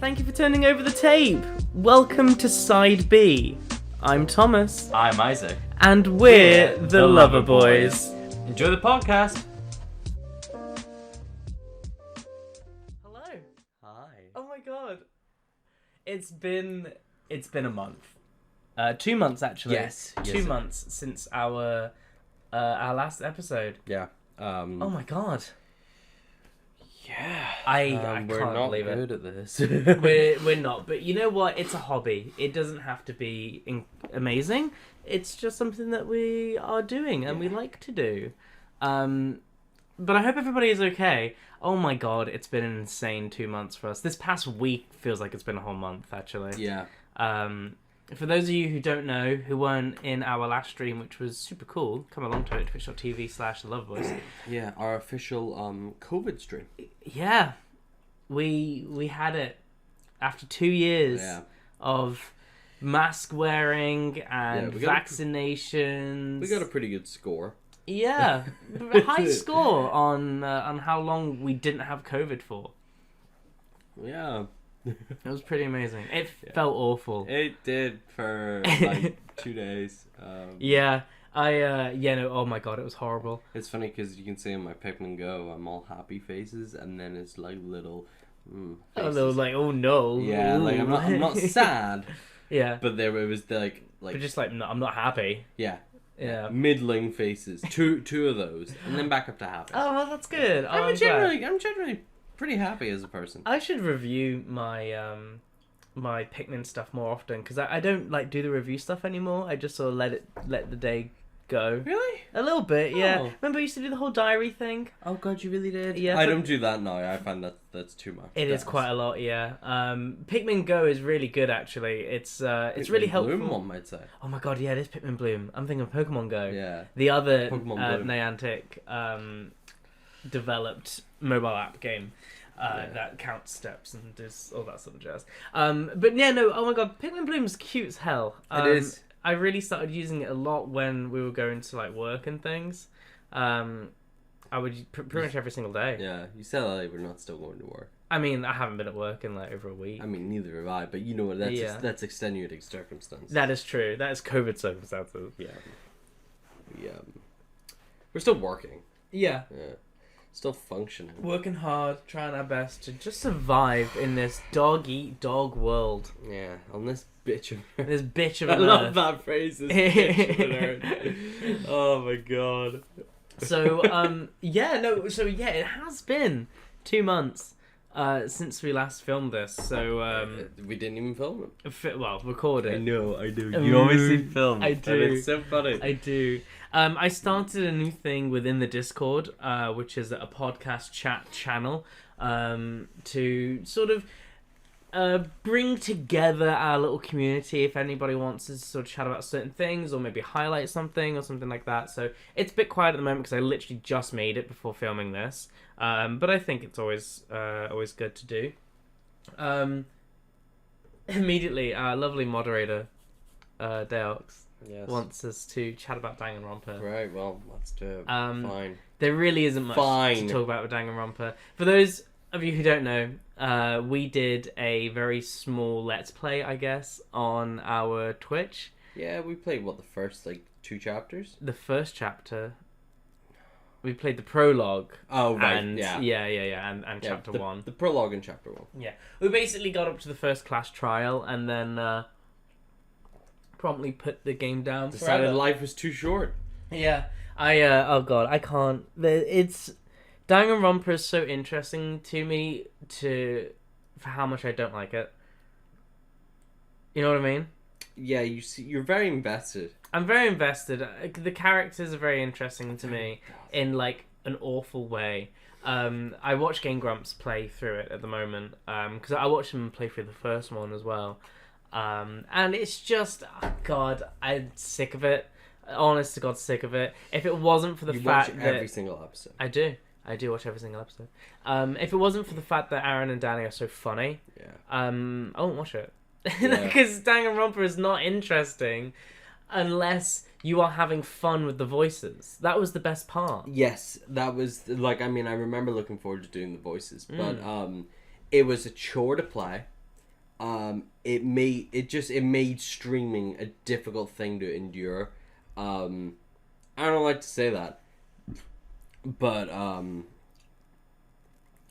Thank you for turning over the tape. Welcome to Side B. I'm Thomas. I'm Isaac. And we're the Loverbois. Enjoy the podcast. Hello. Hi. Oh my god. It's been a month. 2 months actually. Yes. 2 months since our last episode. Yeah. Oh my god. Yeah. I we're can't not believe it. good at this. We're not, but you know what? It's a hobby. It doesn't have to be amazing. It's just something that we are doing and we like to do. But I hope everybody is okay. Oh my god, it's been an insane 2 months for us. This past week feels like it's been a whole month, actually. Yeah. For those of you who don't know, who weren't in our last stream, which was super cool, come along to it, twitch.tv/Loverbois. Yeah, our official COVID stream. Yeah. We had it after 2 years of mask wearing and vaccinations. We got a pretty good score. Yeah, high score on how long we didn't have COVID for. Yeah. It was pretty amazing. It felt awful. It did for like 2 days. Yeah. Oh my god, it was horrible. It's funny because you can see in my Pikmin Go, I'm all happy faces, and then it's like little faces. A little like, oh no. Yeah, Ooh. like I'm not sad. Yeah. But it was like But just like, no, I'm not happy. Yeah. Yeah. Middling faces. Two of those. And then back up to happy. Oh, well, that's good. I'm generally pretty happy as a person. I should review my my Pikmin stuff more often, because I don't like do the review stuff anymore. I just sort of let the day go. Really? A little bit, yeah. Oh. Remember I used to do the whole diary thing? Oh god, you really did? Yeah. I don't do that now. I find that's too much. It is quite a lot, yeah. Pikmin Go is really good, actually. It's really helpful. Bloom, one might say. Oh my god, yeah, it is Pikmin Bloom. I'm thinking of Pokemon Go. Yeah. The other Pokemon Bloom. Niantic developed mobile app game. That counts steps and does all that sort of jazz. But yeah, no, oh my god, Pikmin Bloom's cute as hell. It is. I really started using it a lot when we were going to like work and things. I would pretty much every single day. Yeah, you said that we're not still going to work. I mean, I haven't been at work in like over a week. I mean, neither have I, but you know what, that's extenuating circumstances. That is true. That is COVID circumstances. Yeah. We're still working. Yeah. Yeah. Still functioning. Working hard, trying our best to just survive in this dog-eat-dog world. Yeah, on this bitch of earth. This bitch of I an love earth. that phrase, this bitch of an earth. Oh my god. So, it has been 2 months since we last filmed this. So, we didn't even film it. Record it. I know, I do. You obviously film. I do. And it's so funny. I do. I started a new thing within the Discord, which is a podcast chat channel, to sort of bring together our little community if anybody wants to sort of chat about certain things or maybe highlight something or something like that. So it's a bit quiet at the moment because I literally just made it before filming this. But I think it's always good to do. Immediately, our lovely moderator, Deox, wants us to chat about Danganronpa. Right, well, let's do it. Fine. There really isn't much to talk about with Danganronpa. For those of you who don't know, we did a very small Let's Play, I guess, on our Twitch. Yeah, we played, the first, 2 chapters? The first chapter. We played the prologue. Oh, right, and, and chapter 1. The prologue and chapter 1. Yeah. We basically got up to the first class trial and then promptly put the game down. Decided life was too short. Yeah. I can't. It's... Danganronpa is so interesting to me for how much I don't like it. You know what I mean? Yeah, you're very invested. I'm very invested. The characters are very interesting to me in like an awful way. I watch Game Grumps play through it at the moment because I watched him play through the first one as well, and it's just I'm sick of it. Honest to God, sick of it. If it wasn't for the fact that every single episode, I do watch every single episode. If it wasn't for the fact that Aaron and Danny are so funny, I won't watch it. Because Danganronpa is not interesting unless you are having fun with the voices. That was the best part. Yes, that was I remember looking forward to doing the voices, but it was a chore to play. it made streaming a difficult thing to endure. I don't like to say that, but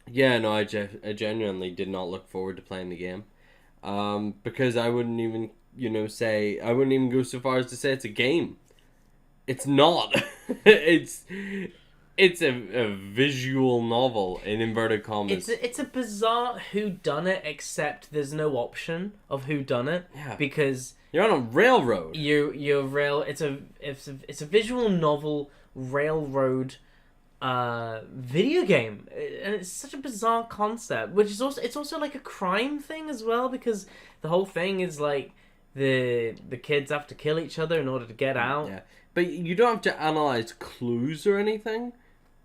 yeah, no, I genuinely did not look forward to playing the game, because I wouldn't even I wouldn't even go so far as to say it's a game. It's not. it's a visual novel in inverted commas. It's a bizarre whodunit, except there's no option of whodunit. Yeah. Because you're on a railroad. It's a visual novel railroad video game, and it's such a bizarre concept. Which is also like a crime thing as well, because the whole thing is like the kids have to kill each other in order to get out. Yeah. But you don't have to analyze clues or anything,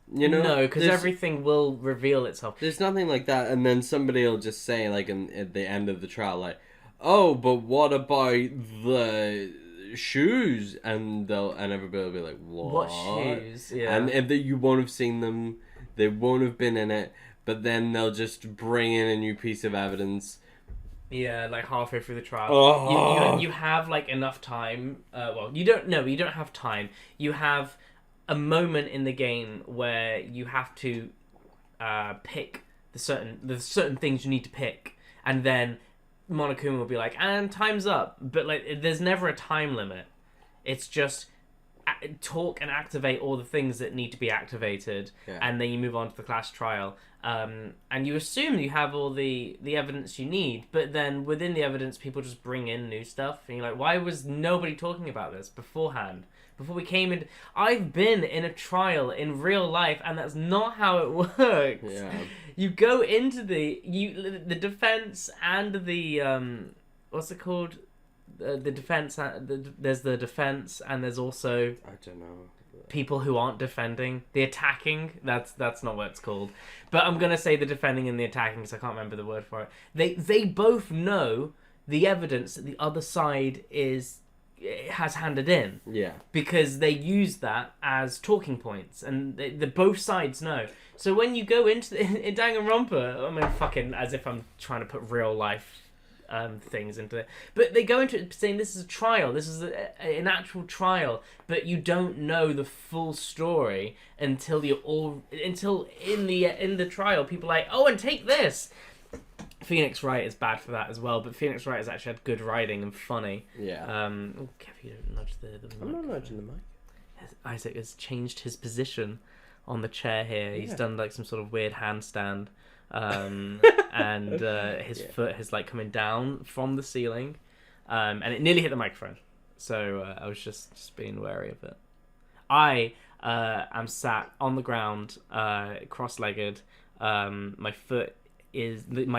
No, because everything will reveal itself. There's nothing like that, and then somebody will just say, like, at the end of the trial, like, "Oh, but what about the shoes?" And everybody will be like, "What shoes?" Yeah, and if you won't have seen them, they won't have been in it. But then they'll just bring in a new piece of evidence. Yeah, like halfway through the trial. Oh. You have like enough time. You don't have time. You have a moment in the game where you have to pick the certain things you need to pick, and then Monokuma will be like, "And time's up." But like, there's never a time limit. It's just talk and activate all the things that need to be activated, and then you move on to the class trial. And you assume you have all the evidence you need, but then within the evidence, people just bring in new stuff, and you're like, why was nobody talking about this beforehand? Before we came in, I've been in a trial in real life, and that's not how it works. Yeah. You go into the defense and the what's it called? The defense. There's the defense, and there's also I don't know. People who aren't defending, the attacking. That's not what it's called. But I'm gonna say the defending and the attacking because I can't remember the word for it. They both know the evidence that the other side has handed in. Yeah. Because they use that as talking points, and the both sides know. So when you go into in Danganronpa, I mean, fucking as if I'm trying to put real life things into it, but they go into it saying this is a trial, this is an actual trial, but you don't know the full story until in the trial people are like, oh, and take this. Phoenix Wright is bad for that as well, but Phoenix Wright has actually had good writing and funny. Yeah. Kev, you don't nudge the mic. I'm not nudging the mic. Isaac has changed his position on the chair here. He's done like some sort of weird handstand. And his foot has like coming down from the ceiling, and it nearly hit the microphone. So I was just being wary of it. I am sat on the ground, cross-legged. My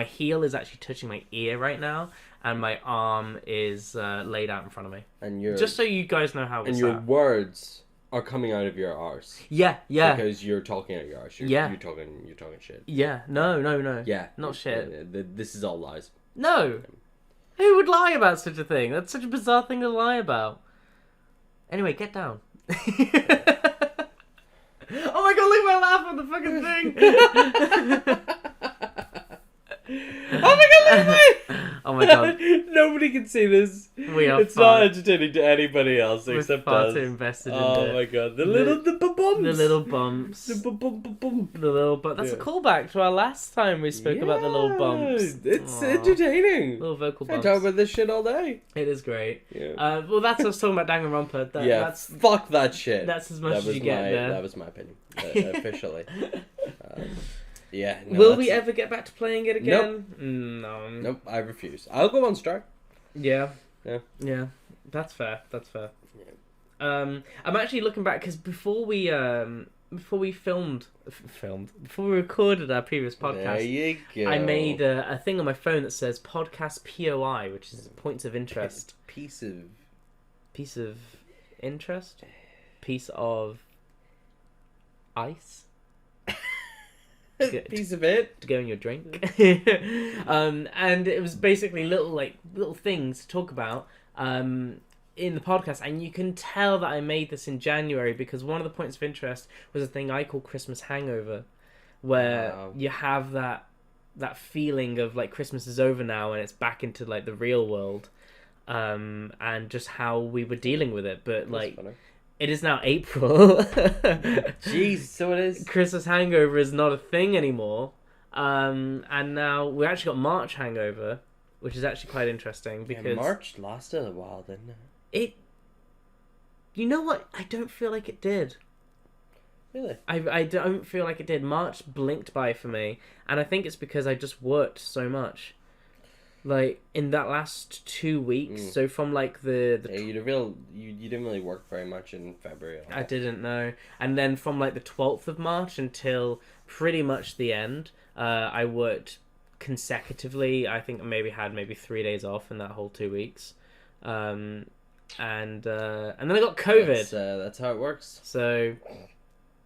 heel is actually touching my ear right now, and my arm is laid out in front of me. And just so you guys know how. And your words are coming out of your arse. Yeah. Because you're talking out your arse. You're talking shit. Yeah. No. Yeah. Not shit. This is all lies. No. Who would lie about such a thing? That's such a bizarre thing to lie about. Anyway, get down. Oh my god, look at my laugh on the fucking thing. Oh my god, look at me! Oh my god. Nobody can see this. It's not entertaining to anybody else except far us. Too invested in Oh my god. The little bumps. The little bumps. The bum. The little bumps. That's a callback to our last time we spoke about the little bumps. It's entertaining. Little vocal bumps. I talk about this shit all day. It is great. Yeah. Well, that's us talking about Danganronpa. Fuck that shit. That's as much as you get there. That was my opinion. Officially. Yeah. No, Will we ever get back to playing it again? Nope. No. Nope, I refuse. I'll go on strike. Yeah. Yeah. That's fair. Yeah. I'm actually looking back because before we recorded our previous podcast, there you go. I made a thing on my phone that says podcast POI, which is points of interest. Piece of interest? Piece of ice? Piece of it to go in your drink. And it was basically little things to talk about in the podcast, and you can tell that I made this in January because one of the points of interest was a thing I call Christmas hangover, where you have that that feeling of like Christmas is over now and it's back into like the real world, and just how we were dealing with it. But like, it is now April. Jeez, so it is. Christmas hangover is not a thing anymore. And now we actually got March hangover, which is actually quite interesting because March lasted a while, didn't it? You know what? I don't feel like it did. Really? I don't feel like it did. March blinked by for me, and I think it's because I just worked so much. Like, in that last 2 weeks, so from like the yeah, you didn't really work very much in February. I didn't know. And then from like the 12th of March until pretty much the end, I worked consecutively. I think I had 3 days off in that whole 2 weeks. And then I got COVID. That's how it works. So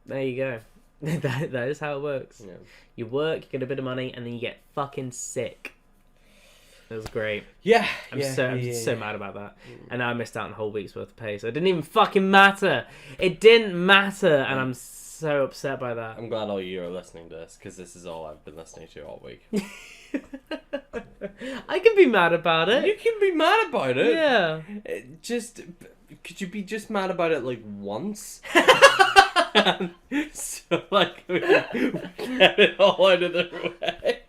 there you go. that is how it works. Yeah. You work, you get a bit of money, and then you get fucking sick. It was great. Yeah. I'm so mad about that. And now I missed out on a whole week's worth of pay, so it didn't even fucking matter. It didn't matter, and I'm so upset by that. I'm glad all you are listening to this, because this is all I've been listening to all week. I can be mad about it. You can be mad about it. Yeah. Could you be just mad about it like once? So like we get it all out of the way.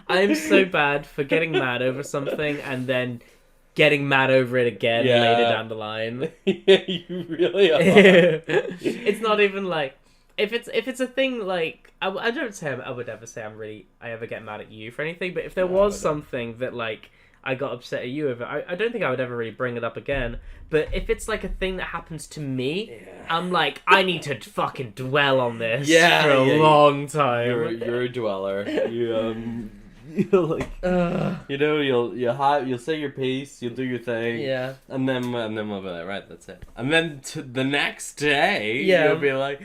I'm so bad for getting mad over something and then getting mad over it again later down the line. Yeah, you really are. It's not even like if it's a thing like I don't say I would ever say I ever get mad at you for anything, but if there was something that like I got upset at you over, I don't think I would ever really bring it up again. But if it's like a thing that happens to me, I'm like, I need to fucking dwell on this for a long time. You're a dweller. You'll like, you'll say your piece, you'll do your thing, and then we'll be like, right, that's it. And then the next day, you'll be like,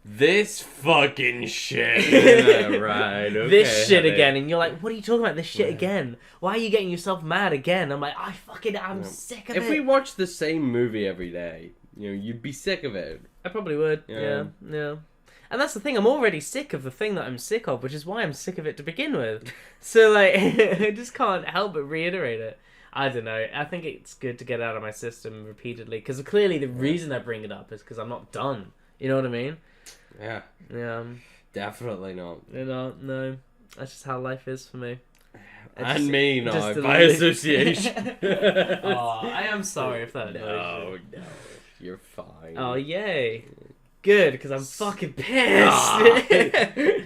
this fucking shit. Yeah, right. Okay, this shit again, and you're like, what are you talking about? This shit again? Why are you getting yourself mad again? I'm like, I'm sick of it. If we watched the same movie every day, you'd be sick of it. I probably would. Yeah. And that's the thing, I'm already sick of the thing that I'm sick of, which is why I'm sick of it to begin with. So, like, I just can't help but reiterate it. I don't know. I think it's good to get it out of my system repeatedly, because clearly the reason I bring it up is because I'm not done. You know what I mean? Yeah. Yeah. Definitely not. No. That's just how life is for me. And me, no, by association. I am sorry if that No, you're fine. Oh, yay. Good, because I'm fucking pissed.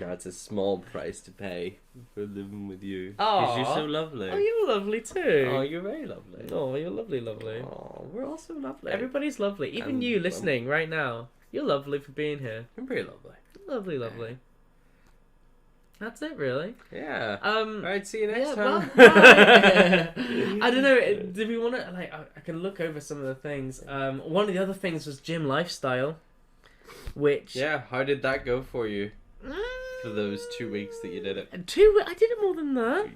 No, it's a small price to pay for living with you. Because you're so lovely. Oh, you're lovely too. Oh, you're very lovely. Oh, you're lovely. Oh, we're all so lovely. Everybody's lovely. Even you listening right now. You're lovely for being here. I'm very lovely. Lovely. That's it, really. Yeah. Alright, see you next time. Bye. I don't know. Do we want to, like, I can look over some of the things. One of the other things was gym lifestyle, which... Yeah, how did that go for you? For those 2 weeks that you did it? I did it more than that.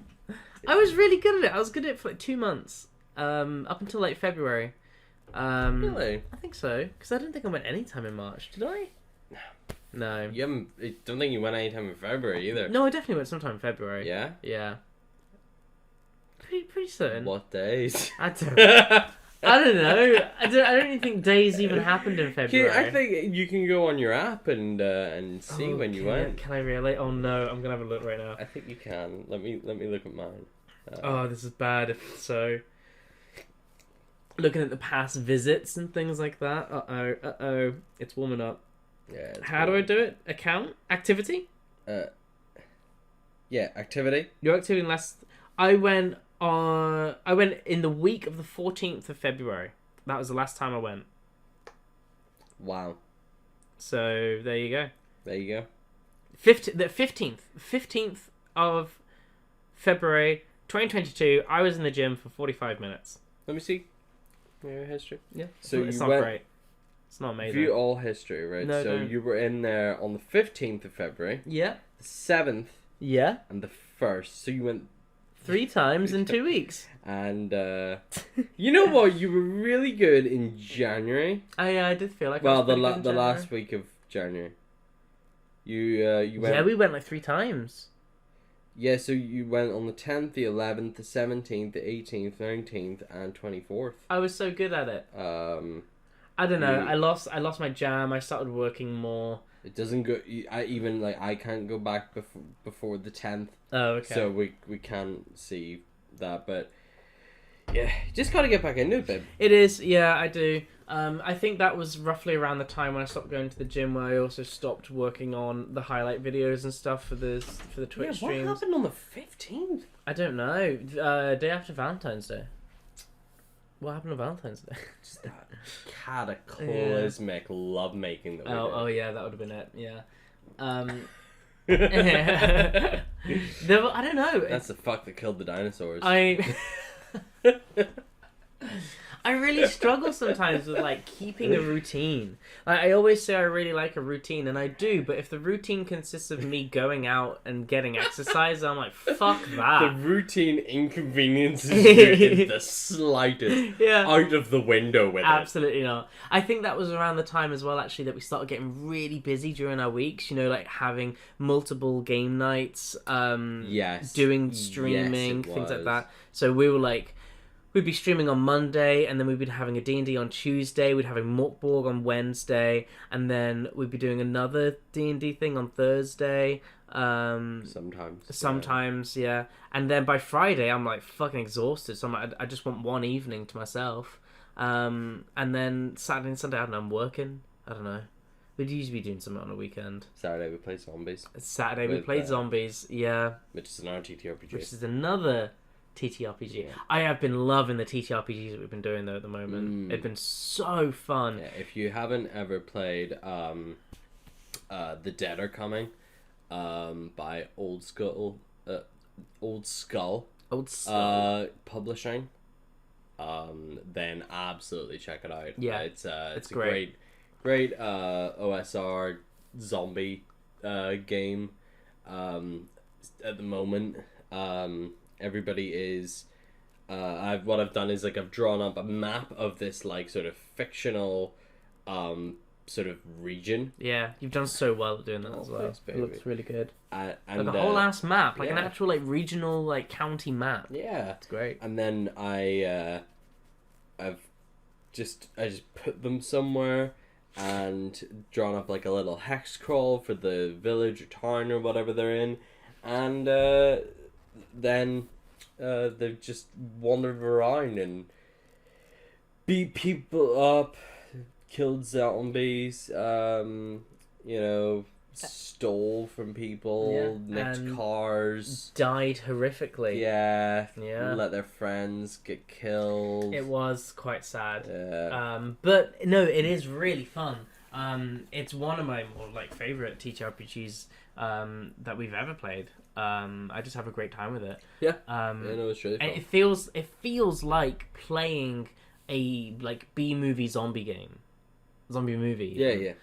I was really good at it. I was good at it for like 2 months. Up until like February. Really? I think so. Because I don't think I went any time in March. Did I? No. I don't think you went any time in February either. No, I definitely went sometime in February. Yeah? Yeah. Pretty certain. What days? I don't know. I don't even think days even happened in February. I think you can go on your app and see when you went. Can I really? Oh no, I'm gonna have a look right now. I think you can. Let me look at mine. This is bad if so. Looking at the past visits and things like that. Uh-oh. It's warming up. Yeah. How do I do it? Account? Activity? Yeah, activity. Your activity last... I went in the week of the 14th of February. That was the last time I went. Wow. So, there you go. The 15th of February 2022, I was in the gym for 45 minutes. Let me see. Your history. Yeah. So it's you not went, great. It's not amazing. View all history, right? No, so don't. you were in there on the 15th of February. Yeah. The 7th. Yeah. And the 1st. So you went 3 times in 2 weeks. And you know what? You were really good in January. I did feel like the the last week of January. You went. Yeah, we went like 3 times. Yeah, so you went on the 10th, the 11th, the 17th, the 18th, 19th, and 24th. I was so good at it. I don't know. I lost my jam. I started working more. It doesn't go. I can't go back before the 10th. Oh, okay. So we can't see that, but yeah, you just gotta get back into it, babe. It is. Yeah, I do. I think that was roughly around the time when I stopped going to the gym, where I also stopped working on the highlight videos and stuff for the Twitch streams. What happened on the 15th? I don't know. Day after Valentine's Day. What happened on Valentine's Day? Just that cataclysmic lovemaking that we did. Oh yeah, that would have been it. Yeah. I don't know. That's the fuck that killed the dinosaurs. I really struggle sometimes with like keeping a routine. Like I always say I really like a routine, and I do, but if the routine consists of me going out and getting exercise, I'm like, fuck that. The routine inconveniences you in the slightest. Yeah. Out of the window with Absolutely not. I think that was around the time as well, actually, that we started getting really busy during our weeks, you know, like having multiple game nights, Yes. doing streaming, Yes, it things like was. that. So we were like, we'd be streaming on Monday, and then we'd be having a D&D on Tuesday, we'd having Morkborg on Wednesday, and then we'd be doing another D&D thing on Thursday. Sometimes, yeah. And then by Friday, I'm like fucking exhausted, so I'm like, I just want one evening to myself. And then Saturday and Sunday, I don't know, I'm working. I don't know. We'd usually be doing something on a weekend. Saturday we played zombies. Saturday we With, played zombies, yeah. Which is another TTRPG. Which is another TTRPG. Yeah. I have been loving the TTRPGs that we've been doing though at the moment. It's been so fun. Yeah, if you haven't ever played The Dead Are Coming by Old Skull Publishing, then absolutely check it out. Yeah, it's a great OSR zombie game. At the moment, everybody is what I've done is like I've drawn up a map of this like sort of fictional sort of region. Yeah, you've done so well at doing that as well. Thanks, It looks really good. And like a whole ass map, like an yeah. actual like regional like county map. Yeah, It's great. and then I just put them somewhere and drawn up like a little hex crawl for the village or town or whatever they're in, and then they've just wandered around and beat people up, killed zombies, stole from people, nicked cars, died horrifically. Yeah. Let their friends get killed. It was quite sad. Yeah. But no, it is really fun. It's one of my more like favorite TTRPGs that we've ever played. I just have a great time with it. Yeah. No, it's really fun. It feels like playing a like B-movie zombie movie. Yeah.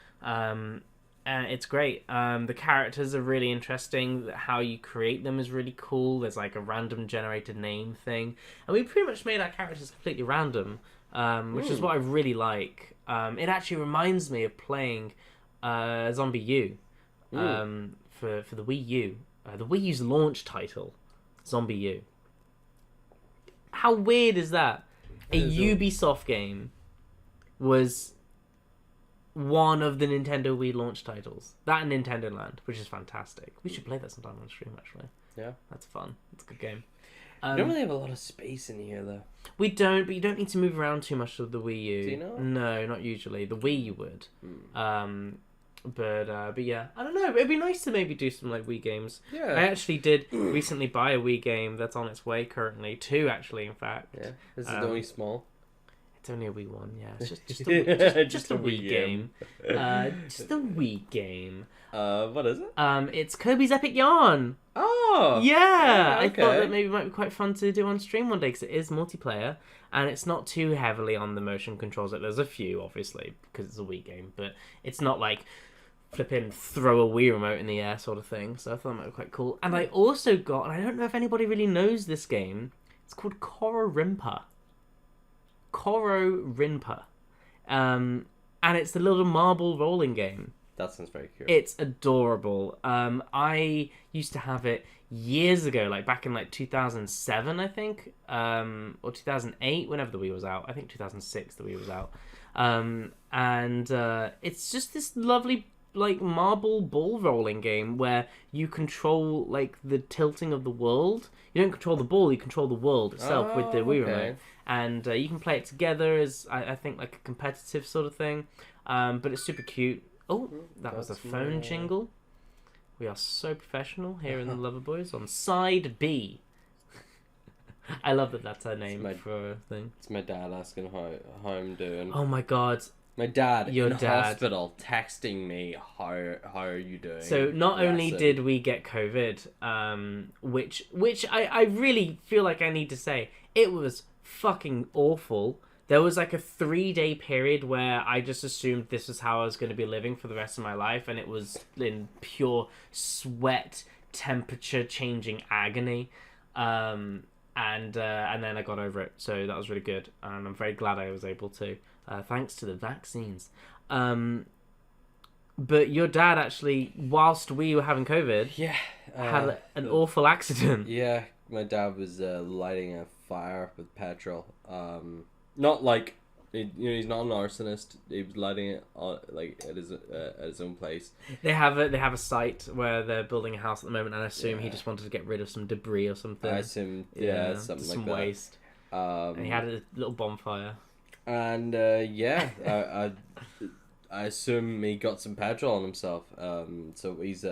And it's great. The characters are really interesting. How you create them is really cool. There's like a random generated name thing, and we pretty much made our characters completely random, which is what I really like. It actually reminds me of playing Zombie U for the Wii U. The Wii U's launch title, Zombie U. How weird is that? A Ubisoft game was one of the Nintendo Wii launch titles. That and Nintendo Land, which is fantastic. We should play that sometime on stream, actually. Yeah. That's fun. It's a good game. You don't really have a lot of space in here, though. We don't, but you don't need to move around too much with the Wii U. Do you not? No, not usually. The Wii you would. But yeah, I don't know. It'd be nice to maybe do some like Wii games. Yeah. I actually did recently buy a Wii game that's on its way currently. 2, actually, in fact. Yeah. This is only small. It's only a Wii one, yeah. It's just a Wii game. Just a Wii game. What is it? It's Kirby's Epic Yarn. Oh! Yeah! Okay. I thought that maybe it might be quite fun to do on stream one day, because it is multiplayer, and it's not too heavily on the motion controls. Like, there's a few, obviously, because it's a Wii game, but it's not like flipping throw a Wii remote in the air sort of thing, so I thought that might be quite cool. And I also got, and I don't know if anybody really knows this game, it's called Koro Rimpa. And it's the little marble rolling game. That sounds very cute. It's adorable. I used to have it years ago, like back in like 2007, I think, or 2008, whenever the Wii was out. I think 2006 the Wii was out. And it's just this lovely like marble ball rolling game where you control like the tilting of the world. You don't control the ball, you control the world itself with the Wii remote. And you can play it together as I think like a competitive sort of thing. But it's super cute. Oh, that was a phone jingle. We are so professional here in the Loverbois on side B. I love that that's our name for a thing. It's my dad asking how I'm doing. Oh my god. My dad Your in dad. hospital texting me, how are you doing? So not only did we get COVID, which I really feel like I need to say, it was fucking awful. There was like a 3-day period where I just assumed this was how I was going to be living for the rest of my life, and it was in pure sweat, temperature changing agony. And then I got over it, so that was really good, and I'm very glad I was able to, thanks to the vaccines. But your dad actually, whilst we were having COVID, had an awful accident. Yeah, my dad was lighting a fire with petrol. Not like, he's not an arsonist. He was lighting it like at his own place. They have a site where they're building a house at the moment, and I assume he just wanted to get rid of some debris or something. I assume, something like some that. waste. And he had a little bonfire. And I assume he got some petrol on himself. So he's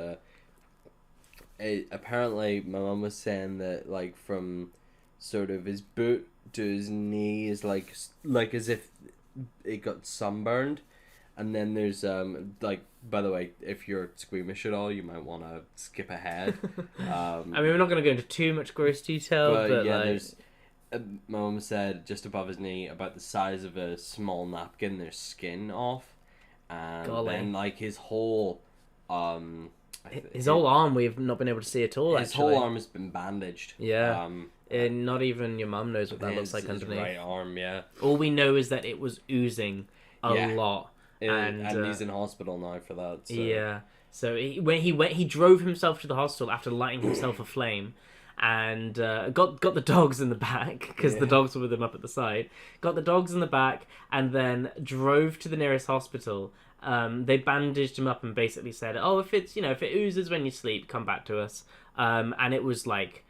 apparently my mum was saying that like from sort of his boot to his knee is like as if it got sunburned, and then there's like, by the way, if you're squeamish at all, you might want to skip ahead. I mean, we're not going to go into too much gross detail, but yeah, like... there's my mum said just above his knee, about the size of a small napkin, there's skin off, and then like his whole his whole arm we've not been able to see at all. His whole arm has been bandaged. Yeah. And not even your mum knows what that looks like his underneath. Right arm, yeah. All we know is that it was oozing a lot, and he's in hospital now for that. So. Yeah. So he drove himself to the hospital after lighting himself a flame, and got the dogs in the back because the dogs were with him up at the side. Got the dogs in the back, and then drove to the nearest hospital. They bandaged him up and basically said, "Oh, if it oozes when you sleep, come back to us." And it was like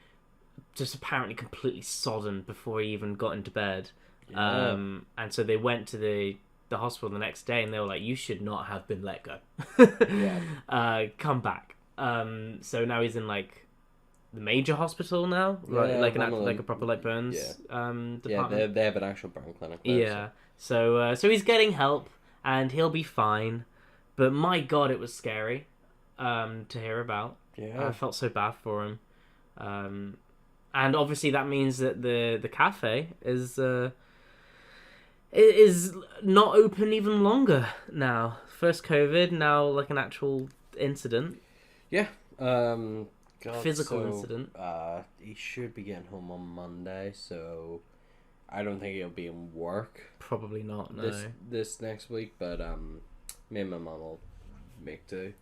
just apparently completely sodden before he even got into bed. Yeah. And so they went to the hospital the next day, and they were like, "You should not have been let go. Come back." So now he's in like the major hospital now, like a proper like burns department. Yeah, they have an actual burn clinic there, yeah. So he's getting help, and he'll be fine. But my God, it was scary to hear about. Yeah. I felt so bad for him. And obviously that means that the cafe is not open even longer now. First COVID, now like an actual incident. Yeah. Physical incident. He should be getting home on Monday, so I don't think he'll be in work. Probably not. No. This next week, but me and my mum will make do.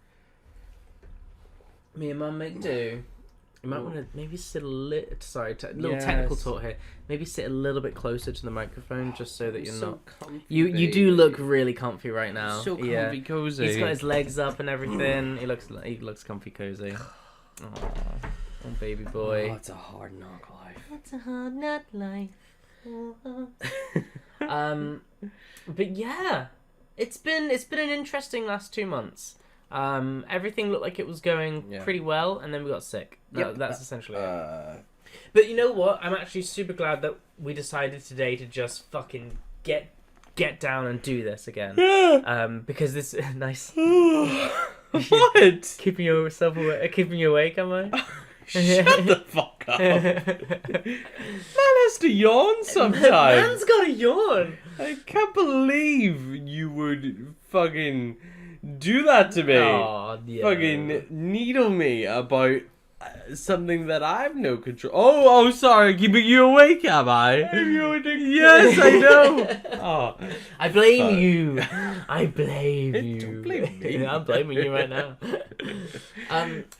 Me and Mum make do. You might want to maybe sit a little... Sorry, technical talk here. Maybe sit a little bit closer to the microphone just so that you're so not... Comfy, you do look really comfy right now. So comfy, cozy. He's got his legs up and everything. He looks comfy, cozy. Oh, baby boy. Oh, it's a hard knock life. It's a hard knock life. But yeah, it's been an interesting last 2 months. Everything looked like it was going pretty well, and then we got sick. That's essentially it. But you know what? I'm actually super glad that we decided today to just fucking get down and do this again. Yeah. Because this nice. What? Keeping you awake, am I? Shut the fuck up. Man has to yawn sometimes. Man's got a yawn. I can't believe you would fucking do that to me. Oh, yeah. Fucking needle me about something that I have no control. Oh, sorry, keeping you awake, am I? Yes, I know. Oh, I blame fuck. you. I blame you. Don't blame me. I'm blaming you right now.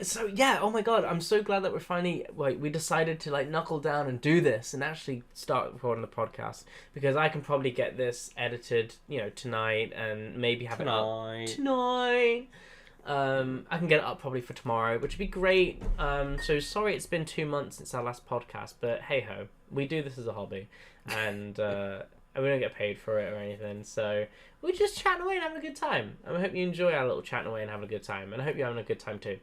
So yeah, oh my god, I'm so glad that we're finally we decided to like knuckle down and do this and actually start recording the podcast, because I can probably get this edited, tonight, and maybe have it up tonight. I can get it up probably for tomorrow, which would be great. So sorry it's been 2 months since our last podcast, but hey ho, we do this as a hobby, and we don't get paid for it or anything, so we're just chatting away and having a good time. And I hope you enjoy our little chatting away and having a good time, and I hope you're having a good time too.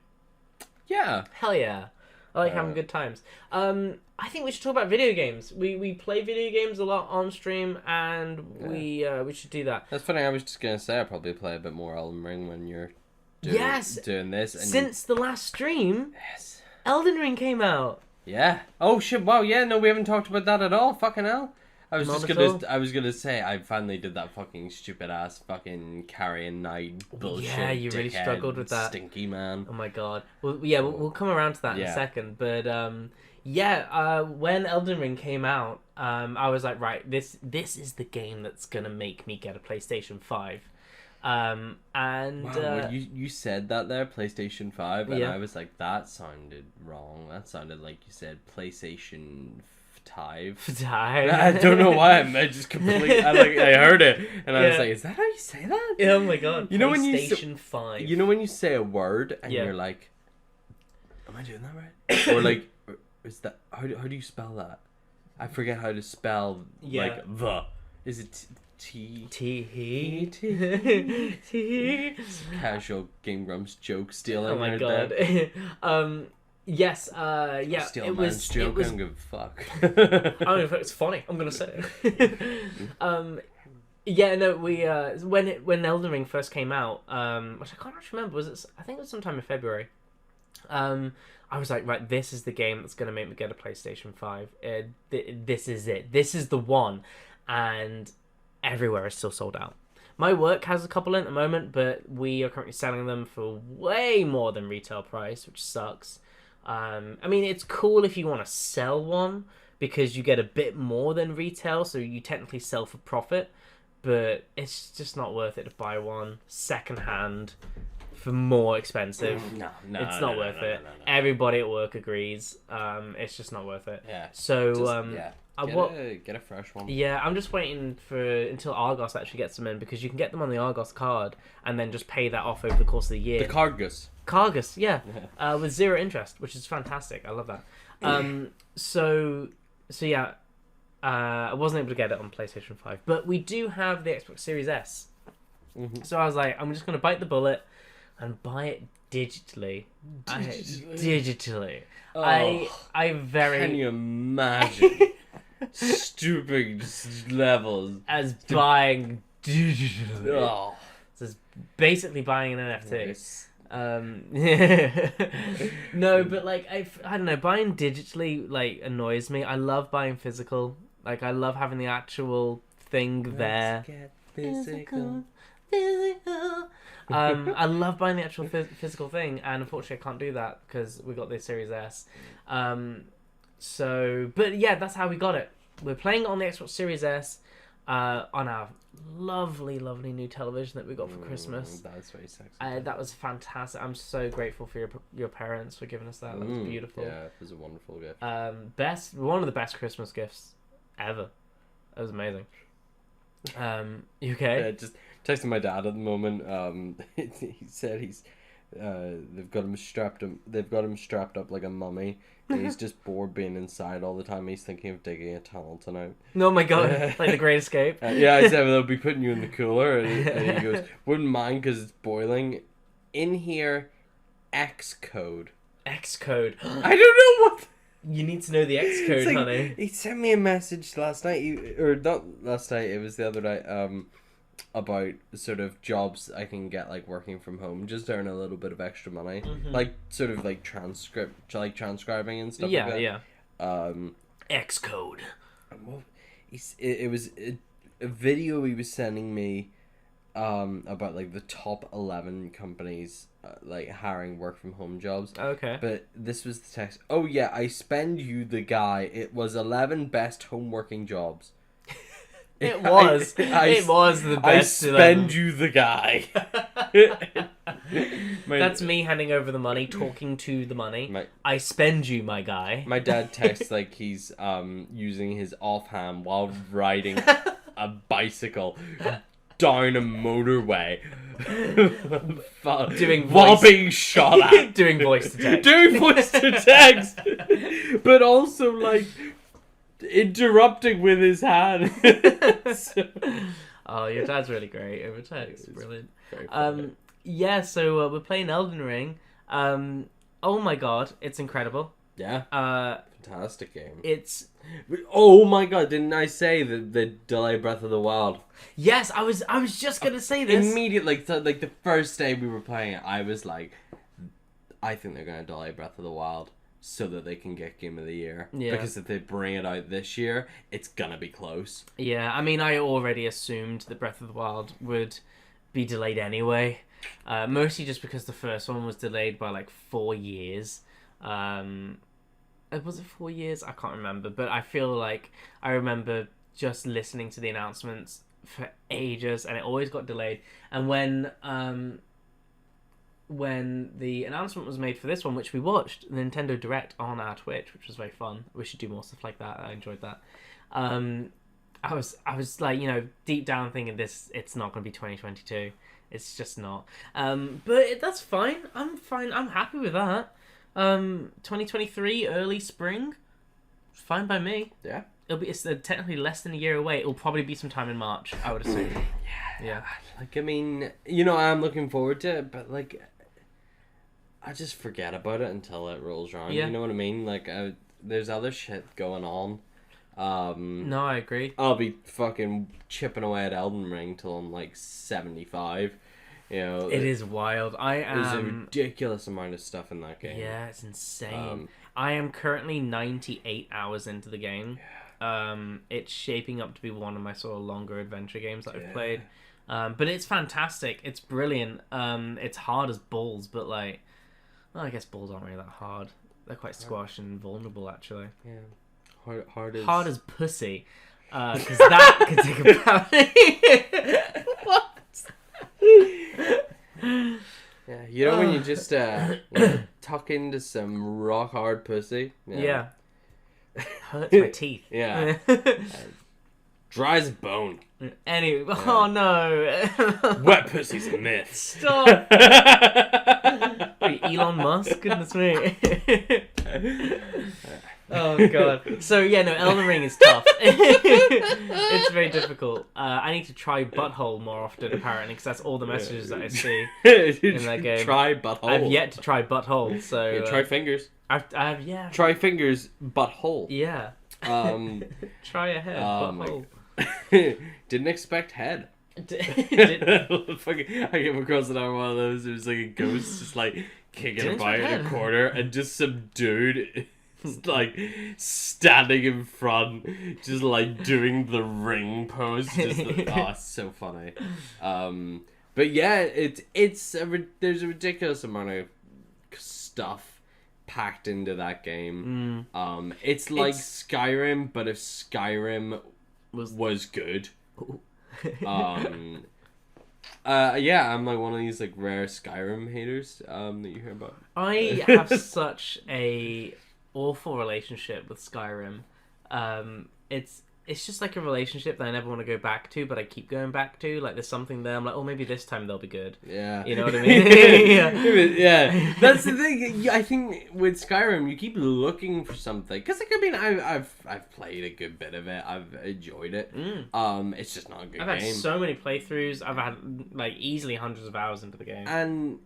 Yeah. Hell yeah. I like having good times. I think we should talk about video games. We play video games a lot on stream, and we should do that. That's funny, I was just going to say I'll probably play a bit more Elden Ring when you're doing this. And Since the last stream, yes. Elden Ring came out. Yeah. Oh shit! Wow. Yeah. No, we haven't talked about that at all. Fucking hell. I was gonna say I finally did that fucking stupid ass fucking carrying night bullshit. Yeah, you really struggled with that. Stinky man. Oh my god. Well, yeah, we'll come around to that in a second. But when Elden Ring came out, I was like, right, this is the game that's gonna make me get a PlayStation 5. And when you said that there, PlayStation 5, and yeah. I was like, that sounded wrong. That sounded like you said PlayStation 5. I don't know why. I just completely. I heard it, and I was like, is that how you say that? Oh my god. You know PlayStation 5. You know when you say a word and you're like, am I doing that right? Or like, is that how do you spell that? I forget how to spell like the. Is it T? Casual Game Grumps joke stealing. Oh my god. Yes. Yeah. Steal it man's was. joke. It was. I don't give a fuck. I don't know if it's funny. I'm gonna say it. Yeah. No. We. When Elden Ring first came out. Which I can't actually remember. Was it? I think it was sometime in February. I was like, right, this is the game that's gonna make me get a PlayStation 5. This is it. This is the one. And everywhere is still sold out. My work has a couple in at the moment, but we are currently selling them for way more than retail price, which sucks. I mean, it's cool if you want to sell one, because you get a bit more than retail, so you technically sell for profit, but it's just not worth it to buy one secondhand for more expensive. No, it's not worth it. No. Everybody at work agrees. It's just not worth it. Yeah. So, Get a fresh one. Yeah, I'm just waiting until Argos actually gets them in, because you can get them on the Argos card and then just pay that off over the course of the year. The Cargus. Cargus, yeah. With 0 interest, which is fantastic. I love that. So yeah, I wasn't able to get it on PlayStation 5, but we do have the Xbox Series S. Mm-hmm. So I was like, I'm just going to bite the bullet and buy it digitally. Digitally. Oh, I very... Can you imagine? Stupid levels as buying digitally. Oh. So it's basically buying an NFT. Nice. No, but like I don't know, buying digitally like annoys me. I love buying physical. Like I love having the actual thing there. Get physical. I love buying the actual physical thing, and unfortunately I can't do that because we got the Series S. So, but yeah, that's how we got it. We're playing it on the Xbox Series S, on our lovely new television that we got for Christmas. That's very sexy. That was fantastic. I'm so grateful for your parents for giving us that. That was beautiful. Yeah, it was a wonderful gift. One of the best Christmas gifts ever. That was amazing. You okay? Yeah, just texting my dad at the moment. He said they've got him strapped up like a mummy. And he's just bored being inside all the time. He's thinking of digging a tunnel tonight. Oh my god, like the Great Escape. Yeah, I said, well, they'll be putting you in the cooler. And he goes, wouldn't mind because it's boiling. In here, Xcode. Xcode. I don't know what... You need to know the Xcode, like, honey. He sent me a message last night, or not last night, it was the other night, about sort of jobs I can get like working from home, just to earn a little bit of extra money, like sort of like transcribing and stuff. Yeah, like that. yeah. Xcode. Well, it was a video he was sending me about like the top 11 companies like hiring work from home jobs. Okay. But this was the text. Oh yeah, I spend you the guy. It was 11 best home working jobs. It was. It was the best. I spend you the guy. That's me handing over the money, talking to the money. I spend you, my guy. My dad texts like he's using his offhand while riding a bicycle down a motorway. While being shot at. Doing voice to text. Doing voice to text. But also like interrupting with his hand. Oh, your dad's really great over text. Brilliant. Yeah, so we're playing Elden Ring. Oh my god, it's incredible. Yeah. Fantastic game. It's... Oh my god, didn't I say that the delay Breath of the Wild? Yes, I was just gonna say this. Immediately, like the first day we were playing it, I was like, I think they're gonna delay Breath of the Wild so that they can get Game of the Year. Yeah. Because if they bring it out this year, it's gonna be close. Yeah, I mean, I already assumed that Breath of the Wild would be delayed anyway. Mostly just because the first one was delayed by like 4 years. Was it 4 years? I can't remember, but I feel like I remember just listening to the announcements for ages, and it always got delayed. And when the announcement was made for this one, which we watched, the Nintendo Direct on our Twitch, which was very fun. We should do more stuff like that. I enjoyed that. I was like, you know, deep down thinking it's not going to be 2022. It's just not. But that's fine. I'm fine. I'm happy with that. 2023 early spring, fine by me. Yeah. It's technically less than a year away. It'll probably be sometime in March, I would assume. Yeah. Like, I mean, you know, I'm looking forward to it, but like, I just forget about it until it rolls around. Yeah. You know what I mean? Like, there's other shit going on. No, I agree. I'll be fucking chipping away at Elden Ring till I'm like 75. You know, it is wild. There's a ridiculous amount of stuff in that game. Yeah, it's insane. I am currently 98 hours into the game. It's shaping up to be one of my sort of longer adventure games that I've played. But it's fantastic. It's brilliant. It's hard as balls, but like, well, I guess balls aren't really that hard. They're quite squashed and vulnerable, actually. Yeah. Hard as pussy. Because that could take about... What? Yeah, you know when you just tuck into some rock hard pussy? Yeah. Hurts my teeth. Yeah. Dry as a bone. Anyway, oh no. Wet pussy's a myth. Stop. Wait, Elon Musk? Goodness me. Oh god. So yeah, no, Elden Ring is tough. It's very difficult. I need to try butthole more often apparently, because that's all the messages that I see in that game. Try butthole. I've yet to try butthole, so yeah, try fingers. I've yeah. Try fingers, butthole. Yeah. Try a head, butthole. Didn't expect head. Did... I came across another one of those. It was like a ghost just like kicking about in a corner, and just some dude like standing in front, just like doing the ring pose. Just like, oh, it's so funny. But yeah, there's a ridiculous amount of stuff packed into that game. It's like Skyrim, but if Skyrim was good. Yeah, I'm like one of these like rare Skyrim haters that you hear about. I have such a awful relationship with Skyrim. It's just like a relationship that I never want to go back to, but I keep going back to. Like, there's something there. I'm like, oh, maybe this time they'll be good. Yeah. You know what I mean? Yeah. That's the thing. I think with Skyrim, you keep looking for something. Because, like, I mean, I've played a good bit of it. I've enjoyed it. It's just not a good game. I've had so many playthroughs. I've had, like, easily hundreds of hours into the game. And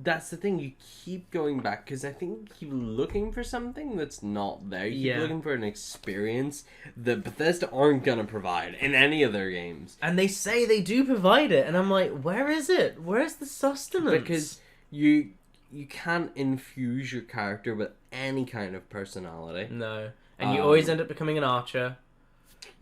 that's the thing, you keep going back, because I think you keep looking for something that's not there. You keep looking for an experience that Bethesda aren't going to provide in any of their games. And they say they do provide it, and I'm like, where is it? Where's the sustenance? Because you can't infuse your character with any kind of personality. No. And you always end up becoming an archer.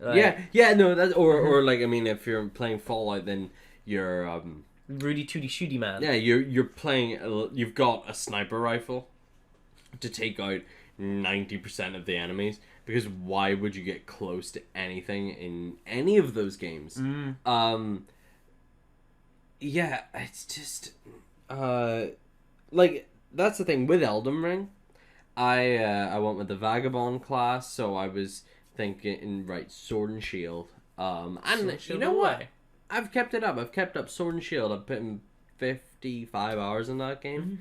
No, that's or like I mean, if you're playing Fallout, then you're Rudy Tooty Shooty Man. yeah, you're playing. You've got a sniper rifle to take out 90% of the enemies. Because why would you get close to anything in any of those games? Yeah, it's just like that's the thing with Elden Ring. I went with the Vagabond class, so I was thinking right Sword and Shield. And you know what? I've kept it up. I've kept up Sword and Shield. I've put in 55 hours in that game. Mm-hmm.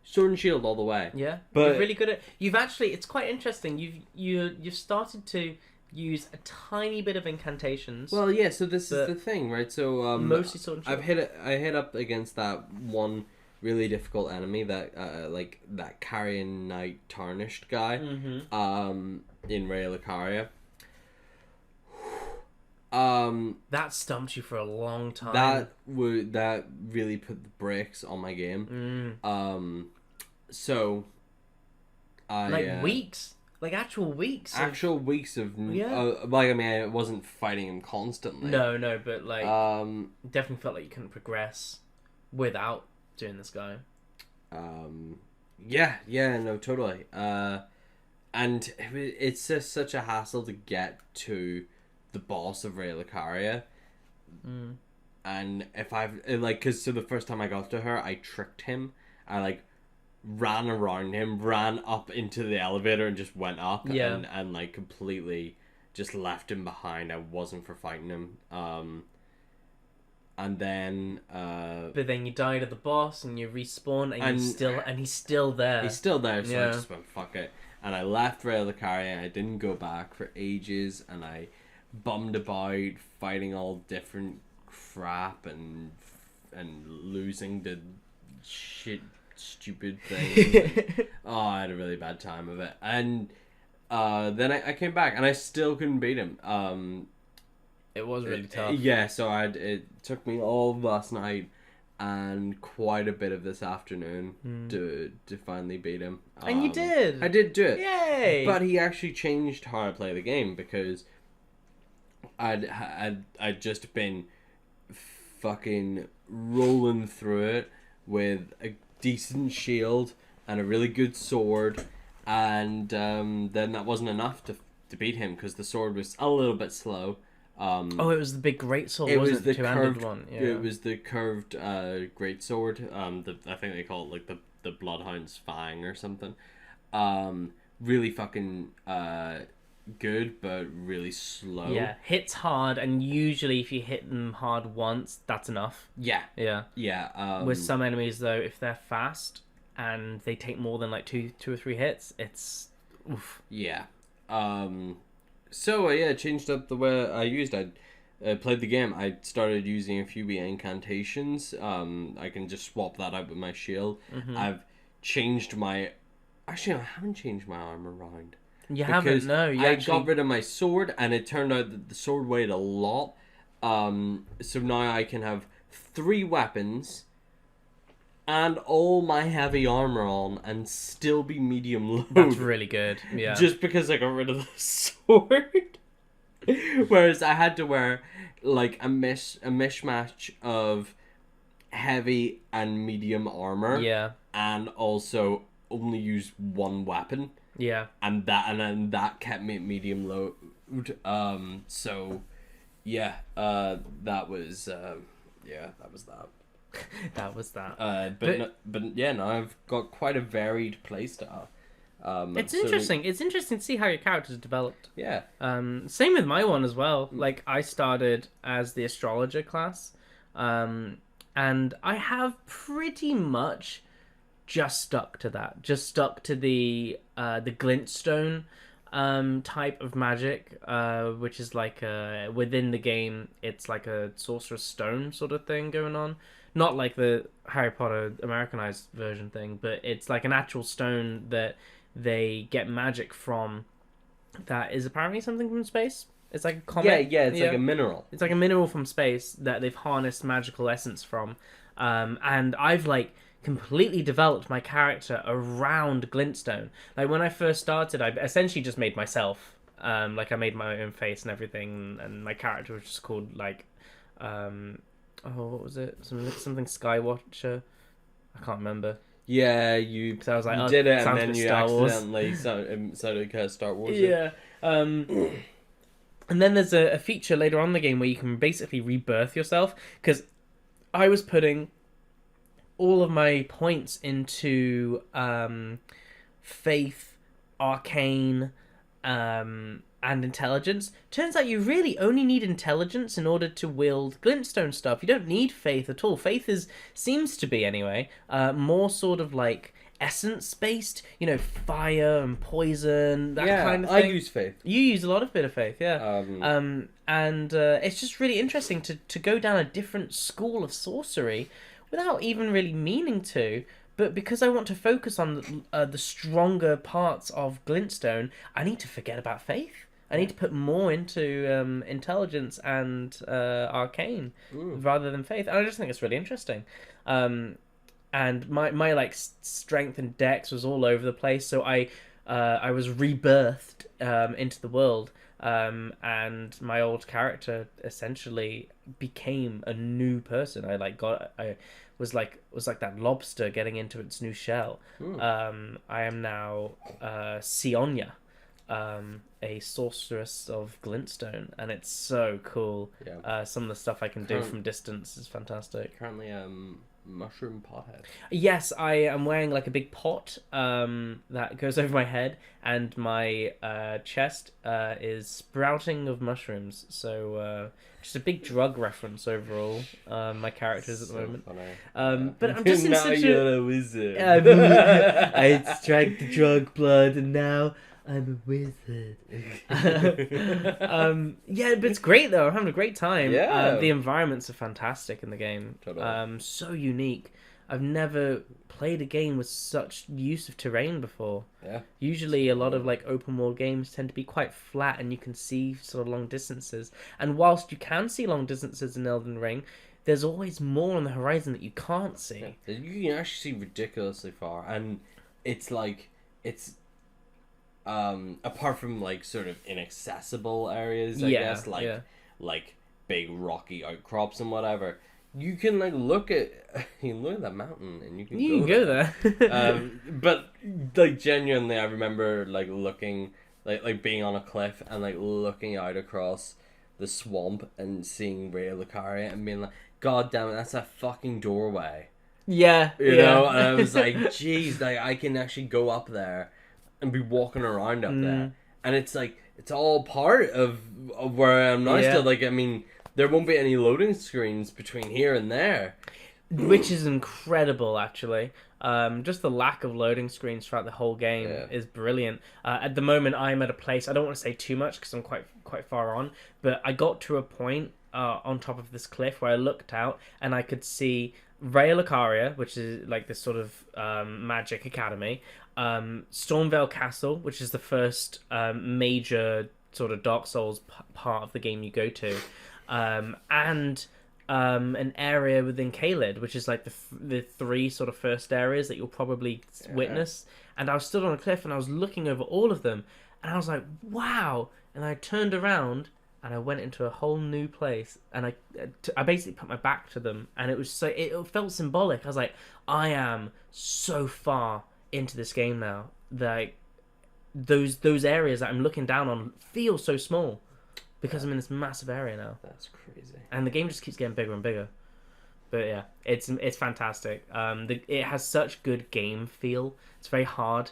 Sword and Shield all the way. Yeah, but you're really good at. You've actually. It's quite interesting. You've started to use a tiny bit of incantations. Well, yeah. So this is the thing, right? So mostly Sword and Shield. I hit up against that one really difficult enemy that like that Carrion Knight Tarnished guy. Mm-hmm. In Ray Lucaria. That stumped you for a long time. That really put the brakes on my game. So I weeks, like actual weeks. Weeks of like I mean I wasn't fighting him constantly. No, but like definitely felt like you couldn't progress without doing this guy. No, totally. And it's just such a hassle to get to the boss of Ray Lucaria. And if I've like, because so the first time I got to her, I tricked him. I like ran around him, ran up into the elevator, and just went up. And like completely just left him behind. I wasn't for fighting him. And then but then you died at the boss, and you respawn, and he's still there. He's still there, so I just went fuck it. And I left Ray Lucaria, and I didn't go back for ages, and I bummed about fighting all different crap and losing to stupid things. I had a really bad time of it. And then I came back, and I still couldn't beat him. It was really tough. Yeah, so it took me all last night and quite a bit of this afternoon to finally beat him. And you did! I did do it. Yay! But he actually changed how I play the game, because I'd just been fucking rolling through it with a decent shield and a really good sword, and then that wasn't enough to beat him, because the sword was a little bit slow. It was the big great sword, wasn't it? The two-handed one. Yeah. It was the curved great sword. I think they call it like the Bloodhound's Fang or something. Really fucking good, but really slow. Yeah, hits hard, and usually if you hit them hard once, that's enough. Yeah. With some enemies though, if they're fast and they take more than like two or three hits, it's oof. Yeah. So changed up the way I used. I played the game. I started using a few incantations. I can just swap that out with my shield. Mm-hmm. I've changed my. Actually, I haven't changed my armor around. You haven't? No. I got rid of my sword, and it turned out that the sword weighed a lot. So now I can have 3 weapons and all my heavy armor on and still be medium load. That's really good. Yeah. Just because I got rid of the sword. Whereas I had to wear like a mishmash of heavy and medium armor. Yeah. And also only use 1 weapon. Yeah. And that kept me at medium load. So yeah, that was that. That was that. But now I've got quite a varied playstyle. It's interesting. It's interesting to see how your character's developed. Yeah. Same with my one as well. Like I started as the astrologer class, and I have pretty much just stuck to that. Just stuck to the glintstone type of magic, which is like within the game. It's like a sorcerer's stone sort of thing going on. Not like the Harry Potter Americanized version thing, but it's like an actual stone that they get magic from that is apparently something from space. It's like a comet. Yeah, it's like a mineral. It's like a mineral from space that they've harnessed magical essence from. And I've like completely developed my character around glintstone. Like when I first started, I essentially just made myself Like I made my own face and everything, and my character was just called like, what was it? Something Skywatcher. I can't remember. Yeah, you So I was like, you did it, and sounds then like you Star Wars. accidentally sounded kind of Star Wars. Yeah. And then there's a feature later on in the game where you can basically rebirth yourself, because I was putting all of my points into faith, arcane, and intelligence. Turns out you really only need intelligence in order to wield glintstone stuff. You don't need faith at all. Faith seems to be anyway more sort of like essence based, fire and poison, that kind of thing. I use faith. You use a lot of bit of faith, yeah. And it's just really interesting to go down a different school of sorcery without even really meaning to. But because I want to focus on the stronger parts of glintstone, I need to forget about faith. I need to put more into intelligence and arcane rather than faith. And I just think it's really interesting. And my like strength and dex was all over the place, so I was rebirthed into the world, and my old character essentially became a new person. I was like that lobster getting into its new shell. I am now Sionia, a sorceress of glintstone, and it's so cool. Yeah. Some of the stuff I can do from distance is fantastic. Currently, mushroom pothead. Yes, I am wearing like a big pot that goes over my head, and my chest is sprouting of mushrooms. So just a big drug reference overall. My characters at the moment. Funny. But I'm just in now such you're a wizard. I drank the drug blood, and now I'm a wizard. Yeah, but it's great though. I'm having a great time. Yeah. The environments are fantastic in the game. Totally. So unique. I've never played a game with such use of terrain before. Yeah. Usually a lot of like open world games tend to be quite flat, and you can see sort of long distances. And whilst you can see long distances in Elden Ring, there's always more on the horizon that you can't see. Yeah. You can actually see ridiculously far, and it's apart from like sort of inaccessible areas, I guess, like big rocky outcrops and whatever, you can like look at that mountain and you can go there. But like genuinely, I remember like looking like being on a cliff and like looking out across the swamp and seeing Raya Lucaria and being like, God damn it, that's a fucking doorway. Yeah, you know, and I was like, geez, like I can actually go up there and be walking around up there, and it's like it's all part of where I am now. Still, like, I mean, there won't be any loading screens between here and there, which is incredible, actually. Just the lack of loading screens throughout the whole game is brilliant. At the moment, I'm at a place, I don't want to say too much because I'm quite far on, but I got to a point on top of this cliff where I looked out and I could see Raya Lucaria, which is like this sort of magic academy, Stormvale Castle, which is the first major sort of Dark Souls part of the game you go to, and an area within Caelid, which is like the three sort of first areas that you'll probably witness. And I was stood on a cliff and I was looking over all of them, and I was like, wow! And I turned around and I went into a whole new place, and I basically put my back to them, and it felt symbolic. I was like, I am so far into this game now. Like those areas that I'm looking down on feel so small because I'm in this massive area now. That's crazy. And the game just keeps getting bigger and bigger. But yeah, it's fantastic. It has such good game feel. It's very hard,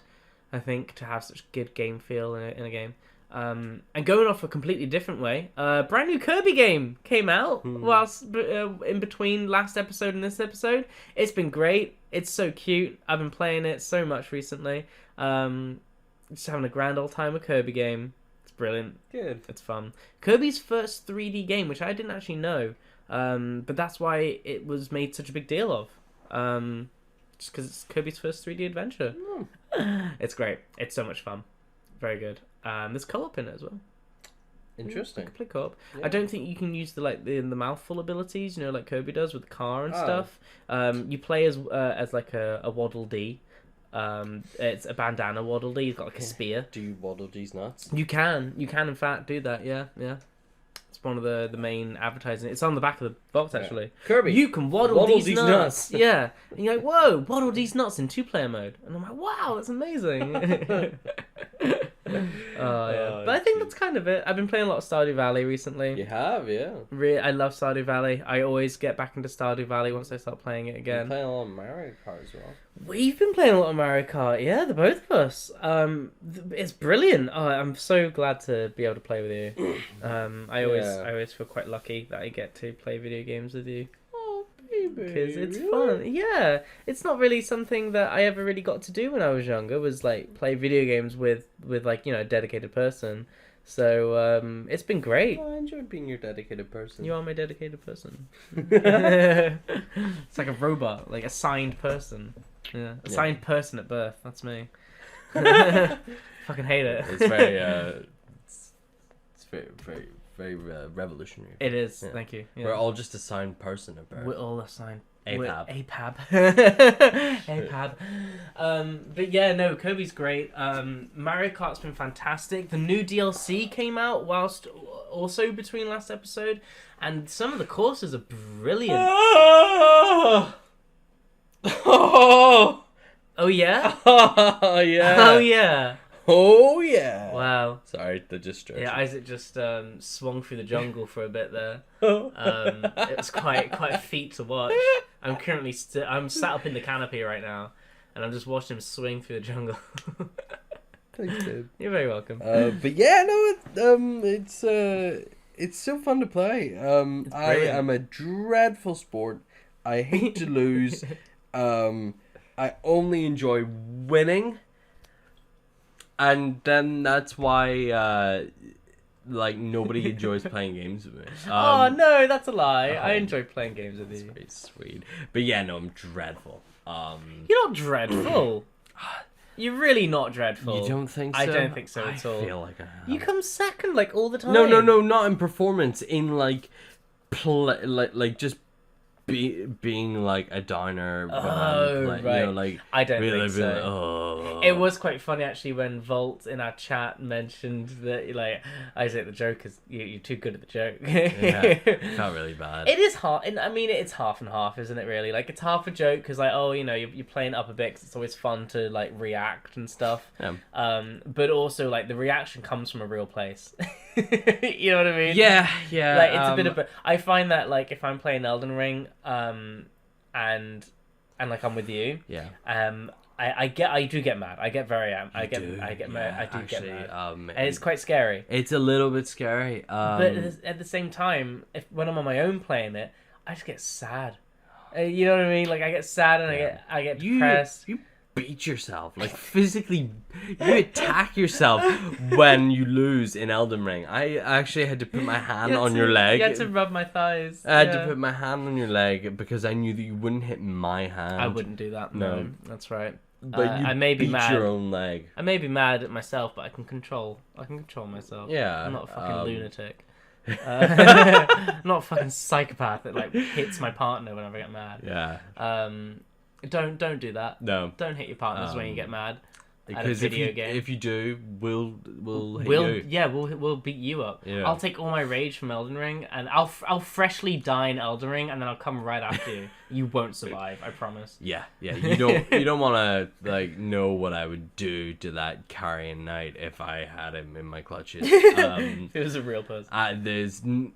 I think, to have such good game feel in a game. And going off a completely different way, brand new Kirby game came out whilst in between last episode and this episode. It's been great. It's so cute. I've been playing it so much recently. Just having a grand old time with Kirby game. It's brilliant. Good. It's fun. Kirby's first 3D game, which I didn't actually know, but that's why it was made such a big deal of. Just because it's Kirby's first 3D adventure. It's great. It's so much fun. Very good. There's co-op in it as well. Interesting. You can play co-op. Yeah. I don't think you can use the mouthful abilities, like Kirby does with the car and stuff. You play as like a Waddle Dee, It's a bandana Waddle Dee. He's got like a spear. Do you waddle these nuts? You can in fact do that. Yeah. It's one of the main advertising. It's on the back of the box actually. Kirby, you can waddle these nuts. Yeah, and you're like, whoa, waddle these nuts in 2-player mode, and I'm like, wow, that's amazing. Oh yeah, but I think that's kind of it. I've been playing a lot of Stardew Valley recently. You have, yeah. I love Stardew Valley. I always get back into Stardew Valley once I start playing it again. You're playing a lot of Mario Kart as well. We've been playing a lot of Mario Kart, yeah, the both of us. It's brilliant. Oh, I'm so glad to be able to play with you. I always feel quite lucky that I get to play video games with you. Oh, baby, because it's fun. Yeah, it's not really something that I ever really got to do when I was younger. Was like play video games with like a dedicated person. So it's been great. I enjoy being your dedicated person. You are my dedicated person. It's like a robot, like a signed person. Yeah, a signed person at birth. That's me. Fucking hate it. It's very it's very revolutionary. It is. Yeah. Thank you. Yeah. We're all just a signed person at birth. We're all assigned. APAB. APAB. But yeah, no, Kirby's great. Mario Kart's been fantastic. The new DLC came out whilst also between last episode, and some of the courses are brilliant. Oh yeah? Oh yeah. Oh yeah. Oh yeah. Wow. Sorry, the distraction. Yeah, Isaac just swung through the jungle for a bit there. It was quite a feat to watch. I'm currently I'm sat up in the canopy right now, and I'm just watching him swing through the jungle. Thanks, babe. You're very welcome. But yeah, no, it's so fun to play. I am a dreadful sport. I hate to lose. I only enjoy winning. And then that's why, nobody enjoys playing games with me. Oh, no, that's a lie. I enjoy playing games with you. That's very sweet. But yeah, no, I'm dreadful. You're not dreadful. You're really not dreadful. You don't think so? I don't think so at all. I feel like I am. You come second, all the time. No, not in performance. In, just being like a downer when I'm right. I don't think so. Oh. It was quite funny actually when Volt in our chat mentioned that Isaac, the joke is you're too good at the joke. Yeah, it felt really bad. It is hard. I mean, it's half and half, isn't it? Really, it's half a joke because you're playing up a bit 'cause it's always fun to react and stuff. Yeah. But also the reaction comes from a real place. You know what I mean? Yeah. It's a bit of I find that if I'm playing Elden Ring, and I'm with you. Yeah. I do get mad. I get very I get mad. And it's quite scary. It's a little bit scary. But at the same time, when I'm on my own playing it, I just get sad. You know what I mean? I get sad and I get depressed. You beat yourself, physically. You attack yourself when you lose in Elden Ring. I actually had to put my hand on your leg. You had to rub my thighs. I had to put my hand on your leg because I knew that you wouldn't hit my hand. I wouldn't do that. No, that's right. But I may be mad. Your own leg. I may be mad at myself, but I can control myself. Yeah, I'm not a fucking lunatic. I'm not a fucking psychopath that hits my partner whenever I get mad. Yeah. Don't do that. No. Don't hit your partners when you get mad. Because if you do, we'll hit you. Yeah, we'll beat you up. Yeah. I'll take all my rage from Elden Ring, and I'll freshly die in Elden Ring, and then I'll come right after you. You won't survive, I promise. Yeah. You don't want to know what I would do to that carrion knight if I had him in my clutches. If it was a real person.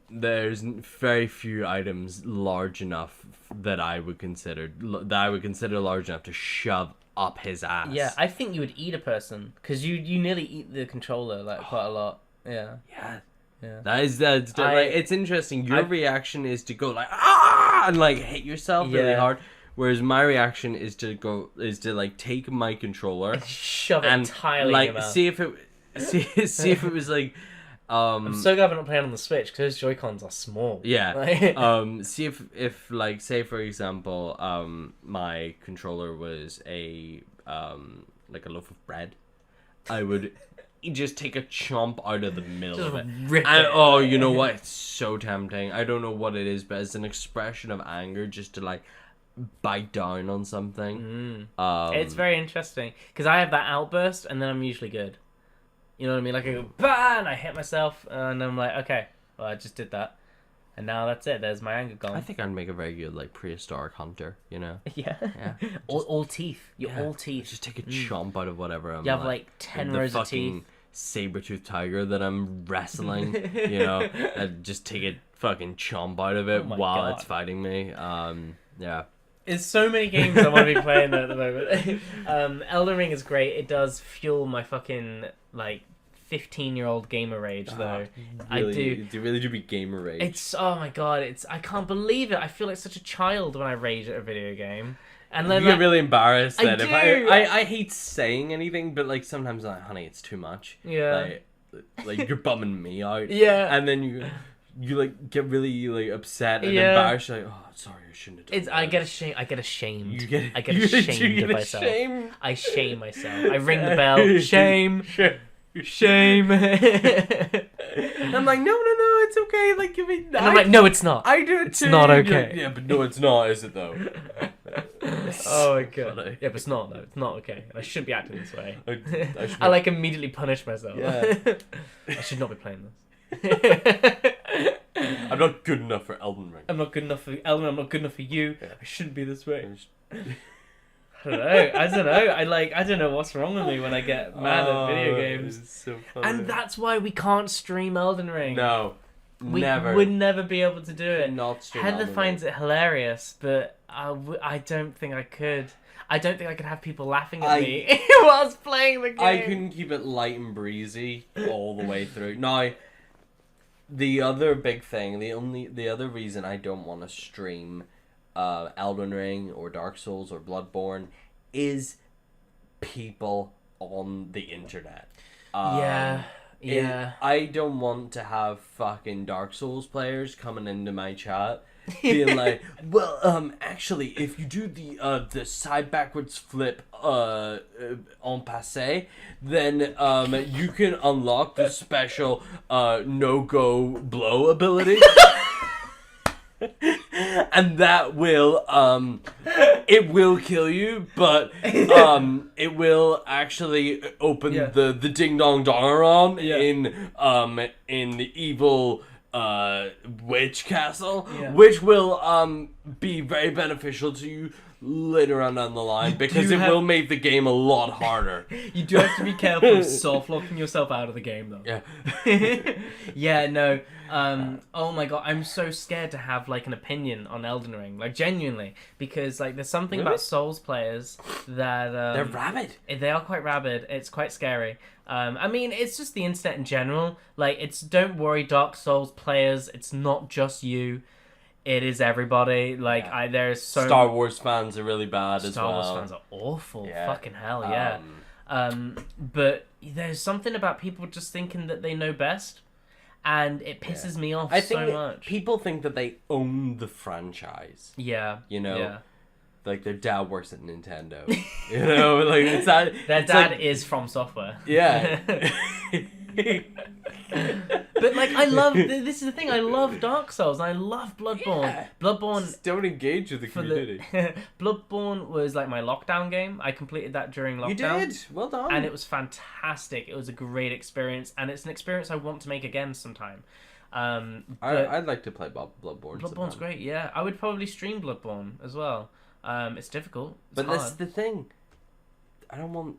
There's very few items large enough that I would consider large enough to shove up his ass. Yeah, I think you would eat a person because you nearly eat the controller quite a lot. Yeah. That's it's interesting. Your reaction is to go and hit yourself really hard, whereas my reaction is to take my controller and shove it entirely in your mouth. see if it was I'm so glad we're not playing on the Switch because those Joy-Cons are small. Yeah. See if say for example, my controller was a loaf of bread, I would just take a chomp out of the middle of it. You know what? It's so tempting. I don't know what it is, but it's an expression of anger just to bite down on something. It's very interesting because I have that outburst and then I'm usually good. You know what I mean? Like I go, bah, and I hit myself and I'm like, okay, well I just did that. And now that's it. There's my anger gone. I think I'd make a very good like prehistoric hunter. You know. Yeah. Yeah. all teeth. You're all teeth. Just take a chomp out of whatever I'm. You have like 10 rows of teeth. Saber-toothed tiger that I'm wrestling. You know, I'd just take a fucking chomp out of it while God. it's fighting me. Yeah. There's so many games I want to be playing at the moment. Elden Ring is great. It does fuel my fucking like 15-year-old gamer rage though. I do. You really do be gamer rage. It's oh my god. I can't believe it. I feel like such a child when I rage at a video game. And then you get really embarrassed I that do. if I hate saying anything, but like sometimes I'm like, honey, it's too much. Yeah. Like you're bumming me out. Yeah. And then you like get really like upset and Yeah. embarrassed. You're like, oh, sorry, I shouldn't have done that. I get ashamed. I get ashamed. I get you ashamed get of myself. ashamed? I shame myself. I ring the bell. Shame. Shame. And I'm like, no, it's okay. Like, you mean, And I'm like, no, it's not. I do it It's too. not You're okay. like, yeah, but no, it's not, is it though? Oh my god. Funny. Yeah, but it's not though. It's not okay. I shouldn't be acting this way. I should I like immediately punish myself. Yeah. I should not be playing this. I'm not good enough for Elden Ring. I'm not good enough for Elden. I'm not good enough for you. Yeah. I shouldn't be this way. I don't know. I don't know what's wrong with me when I get mad at video games. It's so funny. And that's why we can't stream Elden Ring. No, We never. would never be able to do it. Not stream Heather Elden finds Ring. it hilarious, but I don't think I could. I don't think I could have people laughing at me whilst playing the game. I couldn't keep it light and breezy all the way through. Now, the other big thing, the other reason I don't want to stream Elden Ring or Dark Souls or Bloodborne is people on the internet. Yeah. I don't want to have fucking Dark Souls players coming into my chat being like, well, actually, if you do the side backwards flip en passé, then you can unlock the special no-go blow ability. And that will it will kill you, but it will actually open the ding dong dongaron in the evil witch castle, which will be very beneficial to you later on down the line because it will make the game a lot harder. You do have to be careful of soft locking yourself out of the game though. Yeah. Yeah, no. Oh my god, I'm so scared to have like an opinion on Elden Ring, like genuinely, because like there's something about Souls players that They're rabid. They are quite rabid. It's quite scary. I mean, it's just the internet in general. Like, it's don't worry, Dark Souls players. It's not just you. It is everybody. Like, there's so Star Wars fans are really bad as well. Star Wars fans are awful. Yeah. Fucking hell, yeah. But there's something about people just thinking that they know best, and it pisses me off so much. People think that they own the franchise. Yeah. You know? Yeah. Like, their dad works at Nintendo. You know? Like, it's that... Their dad is from software. Yeah. But like, I love this is the thing. I love Dark Souls. And I love Bloodborne. Yeah. Bloodborne. Just don't engage with the community. Bloodborne was like my lockdown game. I completed that during lockdown. You did. Well done. And it was fantastic. It was a great experience, and it's an experience I want to make again sometime. I'd like to play Bloodborne. Bloodborne's great. Yeah, I would probably stream Bloodborne as well. It's difficult. It's hard. That's the thing. I don't want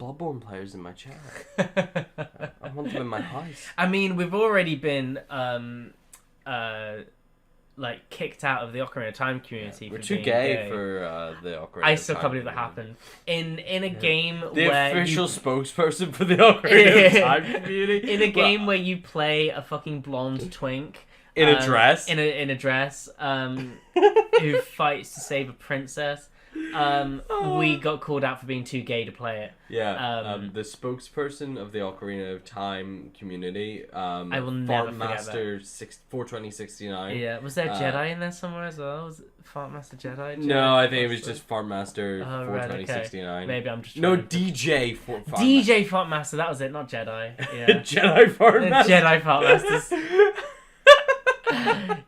Bloodborne players in my chat. I want them in my house. I mean, we've already been like kicked out of the Ocarina of Time community. We're for too being gay for the Ocarina of Time. I still can't believe that happened in a game the where official spokesperson for the Ocarina of Time community. In a game where you play a fucking blonde twink in a dress, in a dress, who fights to save a princess. We got called out for being too gay to play it. Yeah, the spokesperson of the Ocarina of Time community, I will never forget Master 42069. Yeah, was there a Jedi in there somewhere as well? Was it Fart Master Jedi? No, I think it was just Fart Master 42069. Okay. Maybe I'm just DJ Fart DJ Fart Master. That was it, not Jedi. Yeah. Jedi Fart Master. Jedi Fart Masters.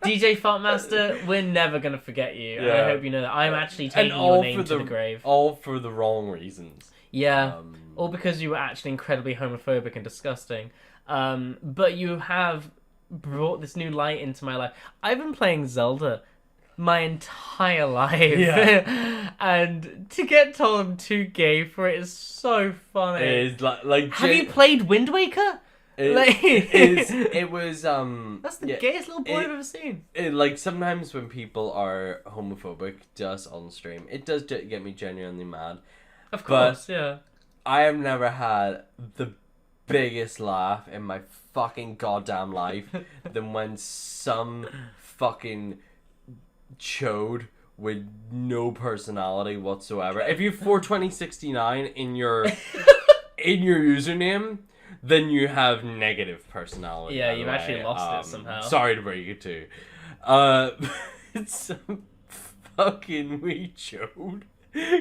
DJ Fartmaster, we're never gonna forget you. And I hope you know that. I'm actually taking And your name to the grave. All for the wrong reasons. Yeah, all because you were actually incredibly homophobic and disgusting. But you have brought this new light into my life. I've been playing Zelda my entire life. Yeah. And to get told I'm too gay for it is so funny. It is like have you played Wind Waker? It was that's the gayest little boy I've ever seen. Like sometimes when people are homophobic just on stream, it does get me genuinely mad. Of course, yeah. I have never had the biggest laugh in my fucking goddamn life than when some fucking chode with no personality whatsoever. If you have 42069 in your username, then you have negative personality. Yeah, you've actually lost it somehow. Sorry to break it to you. It's some fucking wee chode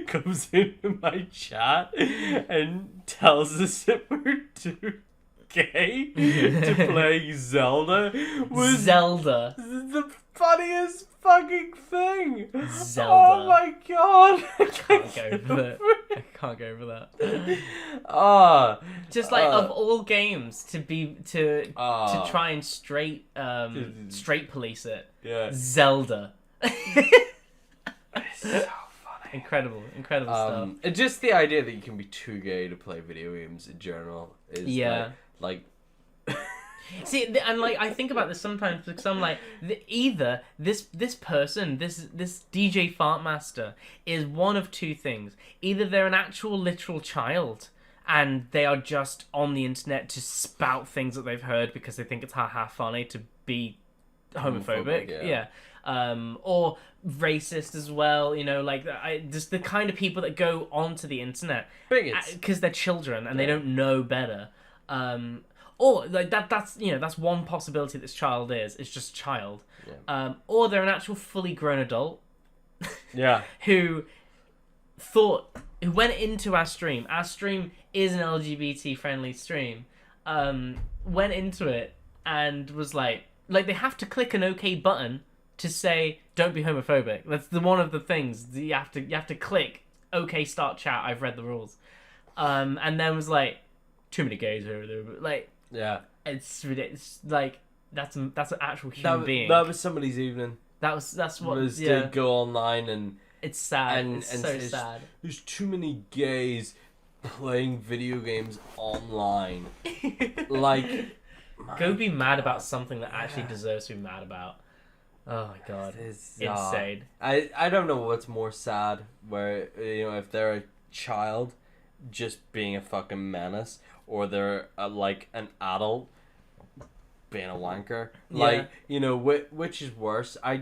comes into my chat and tells us that we're too gay to play Zelda. Zelda. The funniest fucking thing. Zelda. Oh my god. I can't go over that. I can't go over that. Just like of all games to try and straight police it. Yeah. Zelda. So funny. Incredible stuff. Just the idea that you can be too gay to play video games in general is like See, and like I think about this sometimes because I'm like, either this person, this DJ Fartmaster is one of two things. Either they're an actual literal child and they are just on the internet to spout things that they've heard because they think it's ha funny to be homophobic. Yeah. Or racist as well, you know, like just the kind of people that go onto the internet because they're children and they don't know better. Or like that's one possibility this child is just a child. Yeah. Or they're an actual fully grown adult. Yeah. who went into our stream. Our stream is an LGBT friendly stream. Went into it and was like they have to click an OK button to say don't be homophobic. That's one of the things that you have to click OK start chat. I've read the rules. And then was like too many gays over there. Like yeah, it's like that's an actual human being. That was somebody's evening. That's what was to go online and it's sad. It's so sad. There's too many gays playing video games online. Like, go be mad about something that actually deserves to be mad about. Oh my god, it's insane. I don't know what's more sad, where if they're a child just being a fucking menace, or they're like an adult being a wanker. Like, which is worse? I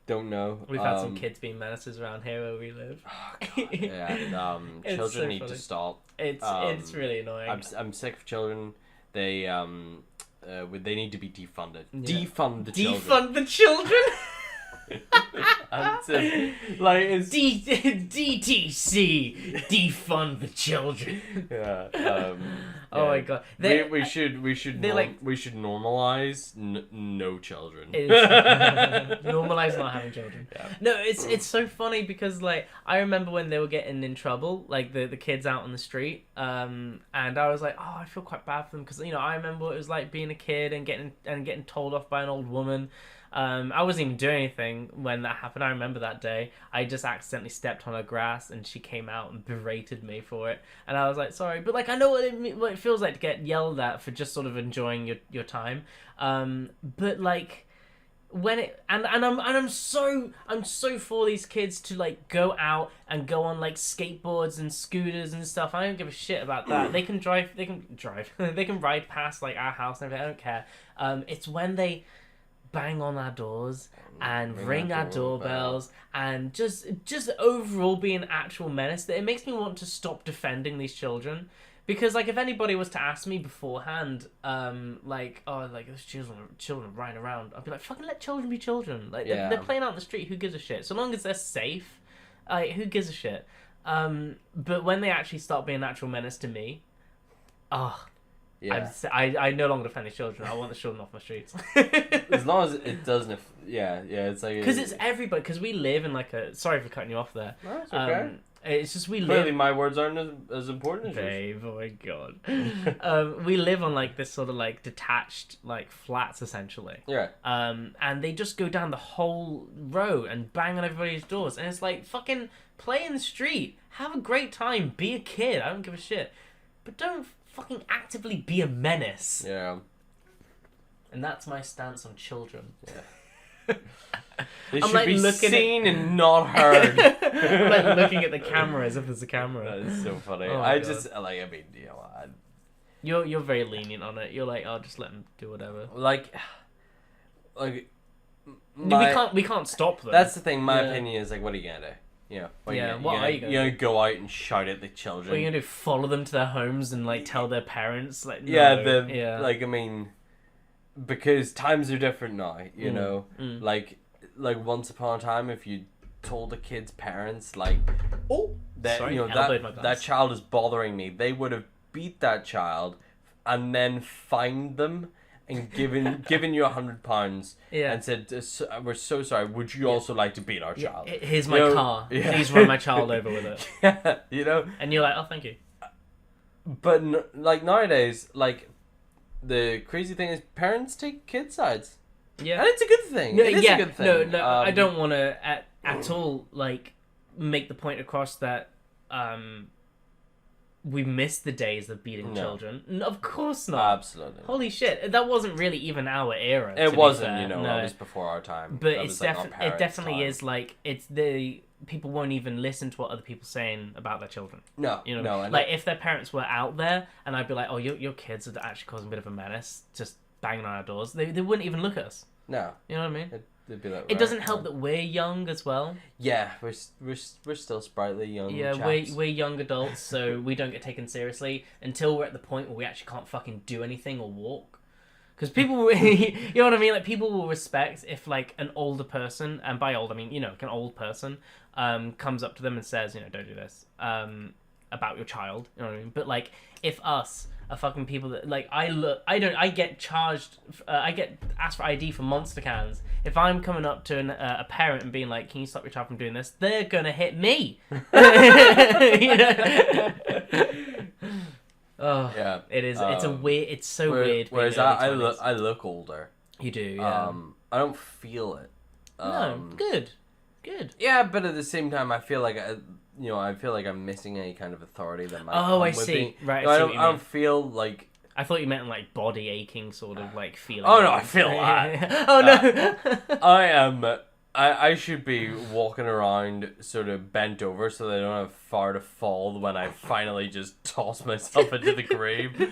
don't know. We've had some kids being menaces around here where we live. Oh god, yeah. Children need to stop. It's really annoying. I'm sick of children. They need to be defunded. Yeah. Defund the children. Defund the children. It's DTC, defund the children. Yeah. Oh my god. We should normalize no children. Normalize not having children. Yeah. No, it's so funny because like I remember when they were getting in trouble, like the kids out on the street, and I was like, oh, I feel quite bad for them because I remember what it was like being a kid and getting told off by an old woman. I wasn't even doing anything when that happened. I remember that day. I just accidentally stepped on her grass and she came out and berated me for it. And I was like, sorry. But like, I know what it feels like to get yelled at for just sort of enjoying your time. But like, when it I'm so for these kids to like go out and go on like skateboards and scooters and stuff. I don't give a shit about that. They can drive. They can ride past like our house and everything. I don't care. It's when they bang on our doors and ring our doorbells and just overall be an actual menace that it makes me want to stop defending these children. Because like if anybody was to ask me beforehand, like those children riding around, I'd be like, fucking let children be children. Like they're playing out in the street, who gives a shit? So long as they're safe, who gives a shit? But when they actually start being an actual menace to me, Yeah. I no longer defend these children. I want the children off my streets. As long as it doesn't. It's like Because it's everybody. Because we live in like a. Sorry for cutting you off there. No, it's okay. It's just we Clearly, live. my words aren't as important as yours. Babe, oh my god. We live on like this sort of like detached like flats essentially. Yeah. And they just go down the whole row and bang on everybody's doors, and it's like fucking play in the street, have a great time, be a kid. I don't give a shit, but don't fucking actively be a menace. Yeah. And that's my stance on children. Yeah. They I'm should like be looking seen and not heard. I'm like looking at the camera as if there's a camera. That is so funny. Oh, I God. just like. I mean, you know, You're very lenient on it. You're like, I'll just let them do whatever. like. We can't stop them. That's the thing. My opinion is like, what are you gonna do? You know, What are you gonna do? go out and shout at the children? What are you gonna do? Follow them to their homes and like tell their parents? Like, Yeah, no. like I mean, because times are different now. You know, like once upon a time, if you told a kid's parents like, that sorry, you know elbowed my that glass. child is bothering me, they would have beat that child, and then fined them and given you £100 and said, "We're so sorry. Would you also like to beat our child? Here's my car. Yeah. Please run my child over with it." Yeah, you know. And you're like, "Oh, thank you." But like nowadays, like the crazy thing is parents take kids' sides. Yeah, And it's a good thing. No, It is yeah, a good thing. no, I don't want to at all like make the point across that we miss the days of beating children. Of course not. Absolutely. Holy shit, that wasn't really even our era. It to wasn't, be fair. you know, No. it was before our time. But That it's was, like, our it parents' definitely time. is like it's the people won't even listen to what other people saying about their children. No, You know, no. And like if their parents were out there and I'd be like, "Oh, your kids are actually causing a bit of a menace, just banging on our doors," they wouldn't even look at us. no. You know what I mean? It'd be like, It doesn't right, help that we're young as well. Yeah, we're still sprightly young Yeah, chaps. we're young adults, so we don't get taken seriously until we're at the point where we actually can't fucking do anything or walk. Because people, you know what I mean? Like people will respect if like an older person, and by old I mean like an old person, comes up to them and says, "Don't do this," about your child. You know what I mean? But like if us are fucking people that like I get charged, I get asked for ID for Monster cans. If I'm coming up to a parent and being like, "Can you stop your child from doing this?" They're gonna hit me. Oh, Yeah. it is. It's a weird. It's so weird. Whereas being I early 20s. I look older. You do, yeah. I don't feel it. No, good. Yeah, but at the same time, I feel like I feel like I'm missing any kind of authority that might. Oh, come I with see. being- Right, No, I I see don't. what you I don't mean. feel like. I thought you meant like body aching sort of like feeling. Oh, no, I feel that. Oh no. I am. I should be walking around sort of bent over so that I don't have far to fall when I finally just toss myself into the grave.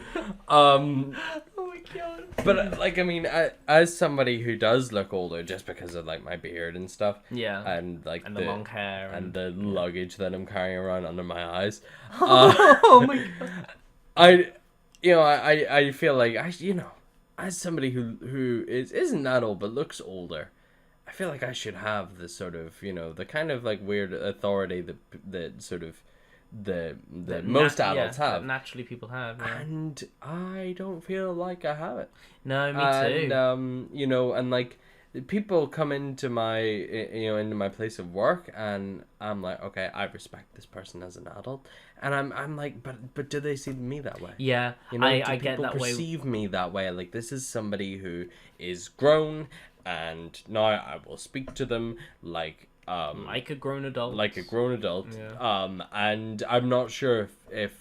Oh my god. But like I mean, as somebody who does look older, just because of like my beard and stuff, Yeah. and like And the long hair and the luggage that I'm carrying around under my eyes, Oh my god. I feel like as somebody who isn't that old but looks older, I feel like I should have the sort of the kind of like weird authority that sort of the most adults have. That naturally people have. Yeah. And I don't feel like I have it. No, me too. And and like people come into my place of work, and I'm like, okay, I respect this person as an adult, and I'm like, but do they see me that way? Yeah, Do I get people that way. perceive me that way? Like this is somebody who is grown, and now I will speak to them like like a grown adult. Yeah. And I'm not sure if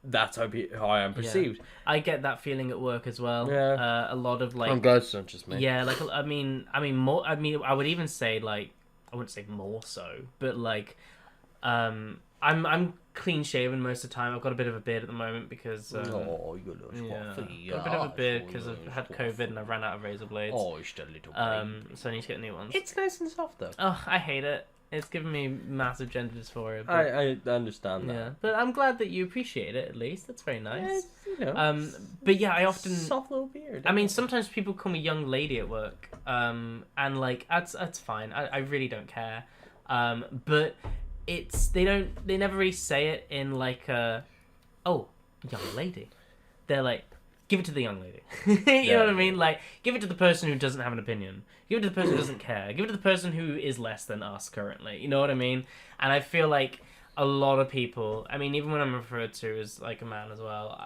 that's how I am perceived. Yeah. I get that feeling at work as well. Yeah. A lot of like. I'm glad it's not just me. Yeah, like I mean, more. I mean, I would even say like I wouldn't say more so, but like, I'm clean shaven most of the time. I've got a bit of a beard at the moment because you little got scruffy. a bit of a beard because I've had COVID and I ran out of razor blades. Oh, it's a little So I need to get new ones. It's nice and soft though. Oh, I hate it. It's giving me massive gender dysphoria. But, I understand that. yeah, but I'm glad that you appreciate it at least. That's very nice. Yeah, But yeah, I often soft little beard. I mean, sometimes people call me young lady at work, and like that's fine. I really don't care. But they never really say it in like a, "Oh, young lady." They're like, give it to the young lady. You know what I mean? Like, give it to the person who doesn't have an opinion. Give it to the person who doesn't care. Give it to the person who is less than us currently. You know what I mean? And I feel like a lot of people, I mean, even when I'm referred to as like a man as well,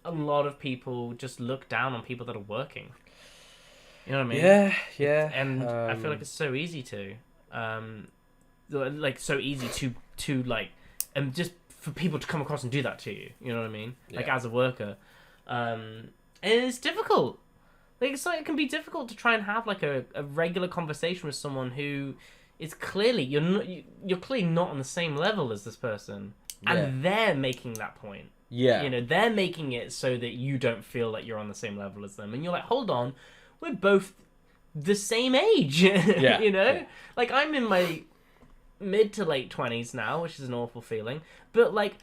a lot of people just look down on people that are working. You know what I mean? Yeah. And I feel like it's so easy to, like so easy to like, just for people to come across and do that to you. You know what I mean? Like as a worker, and it's difficult. Like it can be difficult to try and have like a regular conversation with someone who is clearly you're clearly not on the same level as this person, and they're making that point. Yeah. You know, they're making it so that you don't feel like you're on the same level as them, and you're like, hold on, we're both the same age. Yeah. You know, Yeah. like I'm in my mid to late 20s now, which is an awful feeling, but like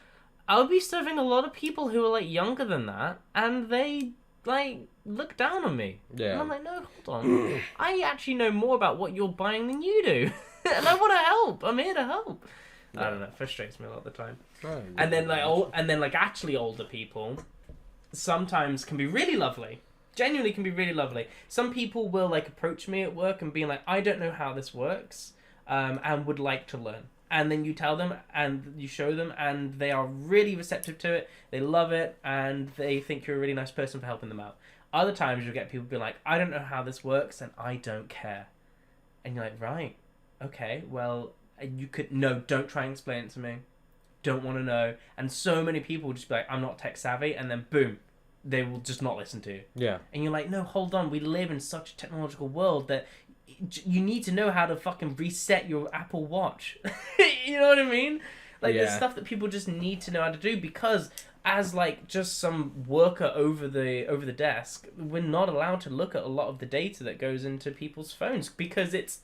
I'll be serving a lot of people who are like younger than that, and they like look down on me. Yeah. And I'm like, no, hold on. I actually know more about what you're buying than you do. And I want to help. I'm here to help. I don't know. It frustrates me a lot of the time. Oh, And then like actually older people sometimes can be really lovely. Genuinely can be really lovely. Some people will like approach me at work and be like, I don't know how this works, and would like to learn. And then you tell them and you show them, and they are really receptive to it. They love it, and they think you're a really nice person for helping them out. Other times you'll get people be like, I don't know how this works, and I don't care. And you're like, right, okay, well, you could, no, don't try and explain it to me. Don't want to know. And so many people will just be like, I'm not tech savvy, and then boom, they will just not listen to you. Yeah. And you're like, no, hold on, we live in such a technological world that you need to know how to fucking reset your Apple Watch. You know what I mean? Like, there's stuff that people just need to know how to do, because as like just some worker over the desk, we're not allowed to look at a lot of the data that goes into people's phones, because it's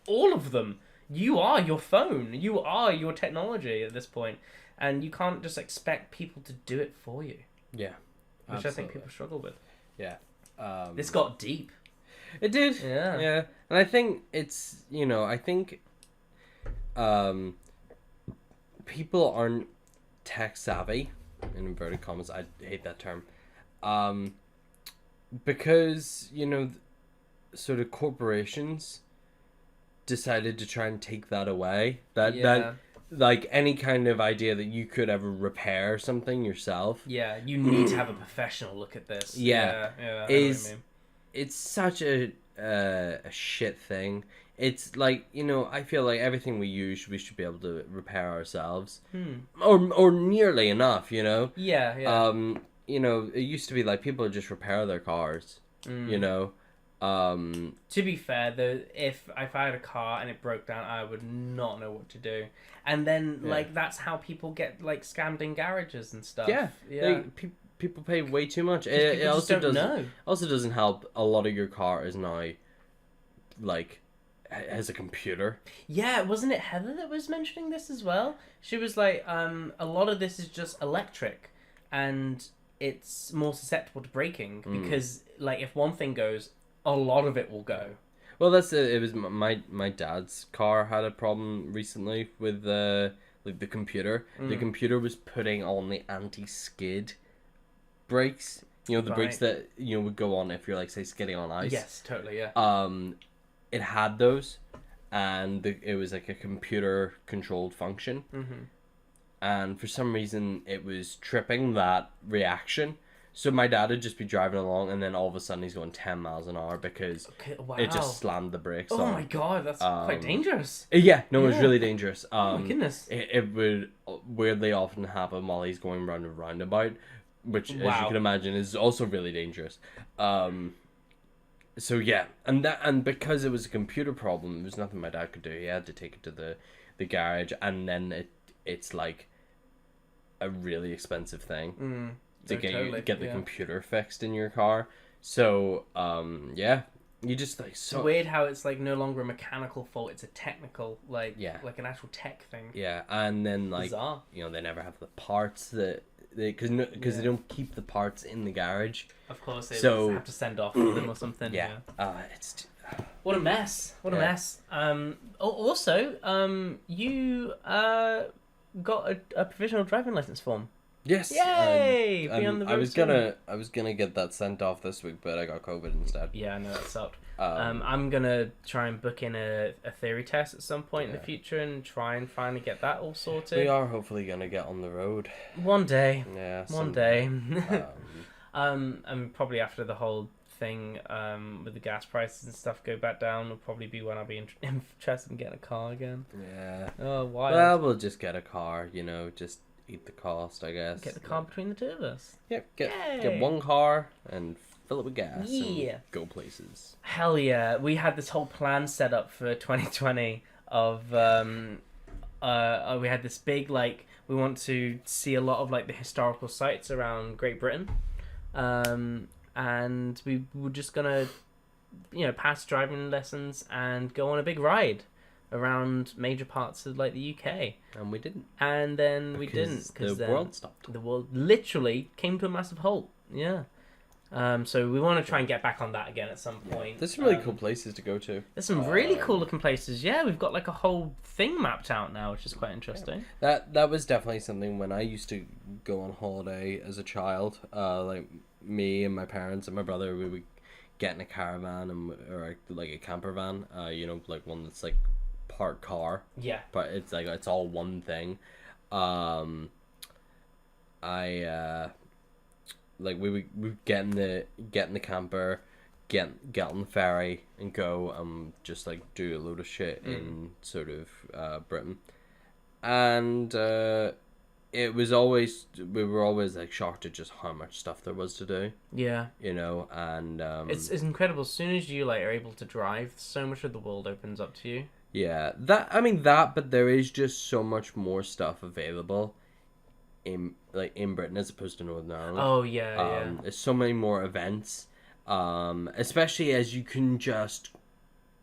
all of them. You are your phone. You are your technology at this point, and you can't just expect people to do it for you. Yeah. Which I think people struggle with. Yeah. This got deep. It did. Yeah. Yeah. And I think it's, I think people aren't tech savvy, in inverted commas. I hate that term. Because, sort of corporations decided to try and take that away. That like any kind of idea that you could ever repair something yourself. Yeah, you need to have a professional look at this. Yeah, I know what you mean. It's such a shit thing. It's like, I feel like everything we use, we should be able to repair ourselves. Or nearly enough, Yeah, yeah. It used to be like people would just repair their cars, To be fair, though, if I had a car and it broke down, I would not know what to do. And then, like, that's how people get, like, scammed in garages and stuff. Yeah. People pay way too much. It also doesn't help. A lot of your car is now, like, has a computer. Yeah, wasn't it Heather that was mentioning this as well? She was like, a lot of this is just electric, and it's more susceptible to breaking because, like, if one thing goes, a lot of it will go. Well, that's it. It was my dad's car had a problem recently with the computer. The computer was putting on the anti-skid brakes. The brakes that would go on if you're, like, say, skidding on ice. Yes, totally. Yeah. It had those, and it was like a computer controlled function. And for some reason, it was tripping that reaction. So my dad would just be driving along, and then all of a sudden he's going 10 miles an hour because it just slammed the brakes on. Oh my god, that's quite dangerous. Yeah, no, it was really dangerous. Oh my goodness. It would weirdly often happen while he's going round a roundabout, which, as you can imagine, is also really dangerous. So yeah, and because it was a computer problem, there was nothing my dad could do. He had to take it to the garage, and then it's like a really expensive thing. To get the computer fixed in your car. So you just like it's weird how it's like no longer a mechanical fault, it's a technical like an actual tech thing. Yeah, and then like bizarre. They never have the parts that because they don't keep the parts in the garage. Of course, they have to send off for them or something. Yeah. What a mess! What a mess! Also, you got a provisional driving license form. Yes. Yay! Be on the I road was soon. gonna get that sent off this week, but I got COVID instead. Yeah, I know that sucked. Um, I'm gonna try and book in a theory test at some point in the Yeah. future and try and finally get that all we sorted. are hopefully gonna get on the road. One day. Yeah. One day. Um, And probably after the whole thing with the gas prices and stuff go back down will probably be when I'll be interested in getting a car again. yeah. Oh, wild. Well, we'll just get a car. Just eat the cost, I guess. Get the car between the two of us. Yep. Yay. Get one car and fill it with gas. Yeah. And go places. Hell yeah. We had this whole plan set up for 2020 of we had this big we want to see a lot of the historical sites around Great Britain. And we were just gonna pass driving lessons and go on a big ride around major parts of the UK. And we didn't. And then we didn't because the world stopped. The world literally came to a massive halt. Yeah. So we want to try and get back on that again at some point. There's some really cool places to go to. There's some really cool looking places. Yeah, we've got a whole thing mapped out now, which is quite interesting. That was definitely something when I used to go on holiday as a child. Me and my parents and my brother, we would get in a caravan or a camper van. One that's part car. Yeah. But it's all one thing. We would get in the camper, get on the ferry and go just do a load of shit in sort of Britain, and it was always we were always shocked at just how much stuff there was to do. Yeah. And it's incredible. As soon as you are able to drive, so much of the world opens up to you. Yeah, but there is just so much more stuff available in Britain as opposed to Northern Ireland. Oh yeah. There's so many more events, especially as you can just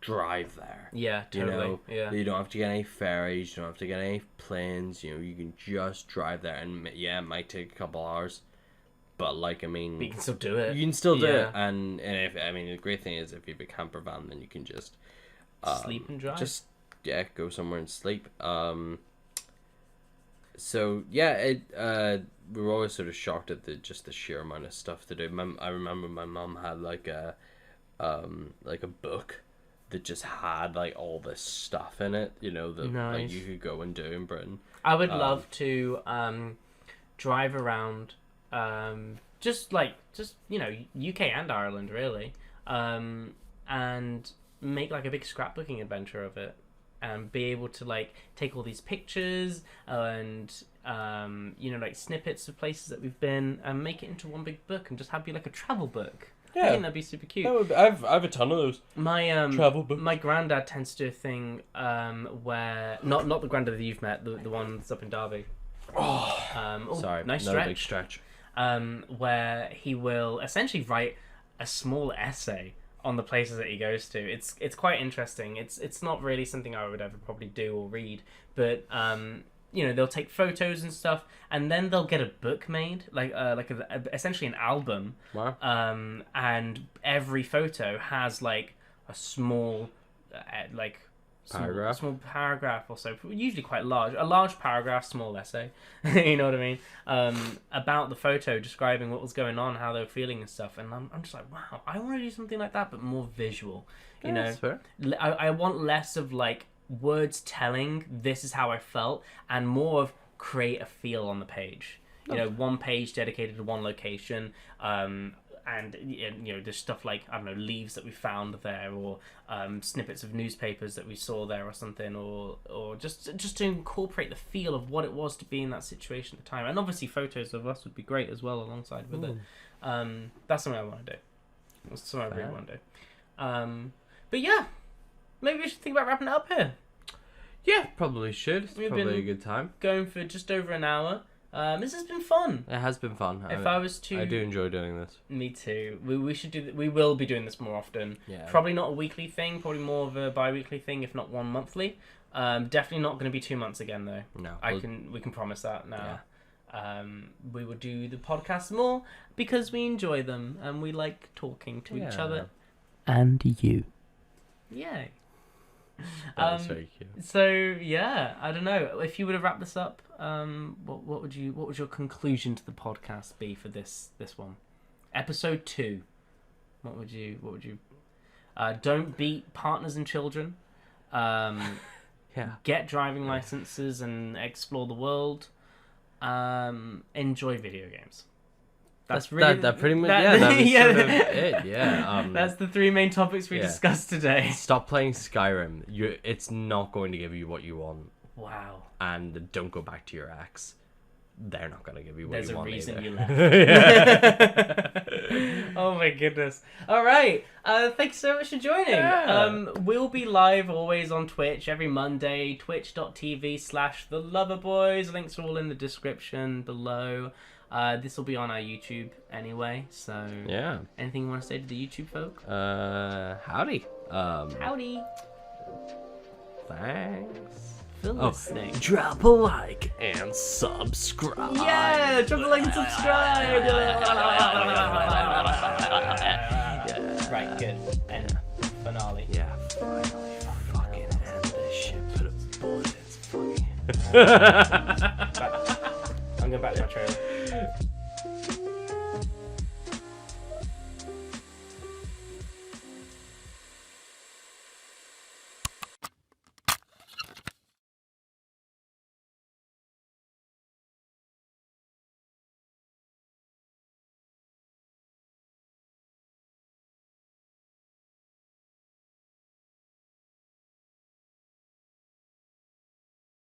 drive there. Yeah, totally. Yeah. You don't have to get any ferries. You don't have to get any planes. You can just drive there, and yeah, it might take a couple hours, but but you can still do it. You can still do it, and if the great thing is if you have a camper van, then you can just sleep and drive. Just go somewhere and sleep. So yeah, we were always sort of shocked at the sheer amount of stuff to do. I remember my mom had a book that just had all this stuff in it. That Nice. you could go and do in Britain. I would love to drive around, just UK and Ireland really, and make a big scrapbooking adventure of it. And be able to take all these pictures and snippets of places that we've been and make it into one big book and just have be a travel book. Yeah. I think that'd be super cute. I have a ton of those. My travel books. My granddad tends to do a thing where not the granddad that you've met, the one that's up in Derby. Sorry, nice another stretch. big stretch. Where he will essentially write a small essay on the places that he goes to. It's quite interesting. It's not really something I would ever probably do or read, but they'll take photos and stuff, and then they'll get a book made, essentially an album. Wow. And every photo has a small paragraph. Small paragraph or so, usually quite large. A large paragraph, small essay. You know what I mean? About the photo, describing what was going on, how they were feeling and stuff. And I'm just wow, I want to do something like that, but more visual. You know, that's fair. I want less of words telling this is how I felt, and more of create a feel on the page. One page dedicated to one location. And there's stuff I don't know, leaves that we found there, or snippets of newspapers that we saw there, or something, or just to incorporate the feel of what it was to be in that situation at the time. And obviously, photos of us would be great as well alongside with it. That's something I want to do. That's something I really want to do. But yeah, maybe we should think about wrapping it up here. Yeah, probably should. It's We've probably been a good time. Going for just over an hour. This has been fun. It has been fun. I do enjoy doing this. Me too. We should do. We will be doing this more often. Yeah. Probably not a weekly thing. Probably more of a bi-weekly thing, if not one monthly. Definitely not going to be 2 months again though. No. We can promise that now. Yeah. We will do the podcasts more because we enjoy them and we like talking to each other. And you. Yay. That's very cute. So yeah, I don't know if you would have wrapped this up. what would your conclusion to the podcast be for this one? Episode 2. What would you don't beat partners and children. Yeah. Get driving licenses and explore the world. Enjoy video games. That's really that pretty much that was yeah. sort of it. Yeah. That's the 3 main topics we discussed today. Stop playing Skyrim. It's not going to give you what you want. Wow. And don't go back to your ex. They're not going to give you what you want. There's a reason either. you left. Oh my goodness. All right. Thanks so much for joining. Yeah. We'll be live always on Twitch every Monday, twitch.tv/theloverboys. Links are all in the description below. This will be on our YouTube anyway, so Yeah. anything you want to say to the YouTube folk? Howdy. Howdy. Thanks. For listening. Drop a like and subscribe. Yeah, drop a like and subscribe. Right, good. And finale. Yeah, finally. Fucking end this shit. Put a bullet in its fucking... I'm going back to my trailer.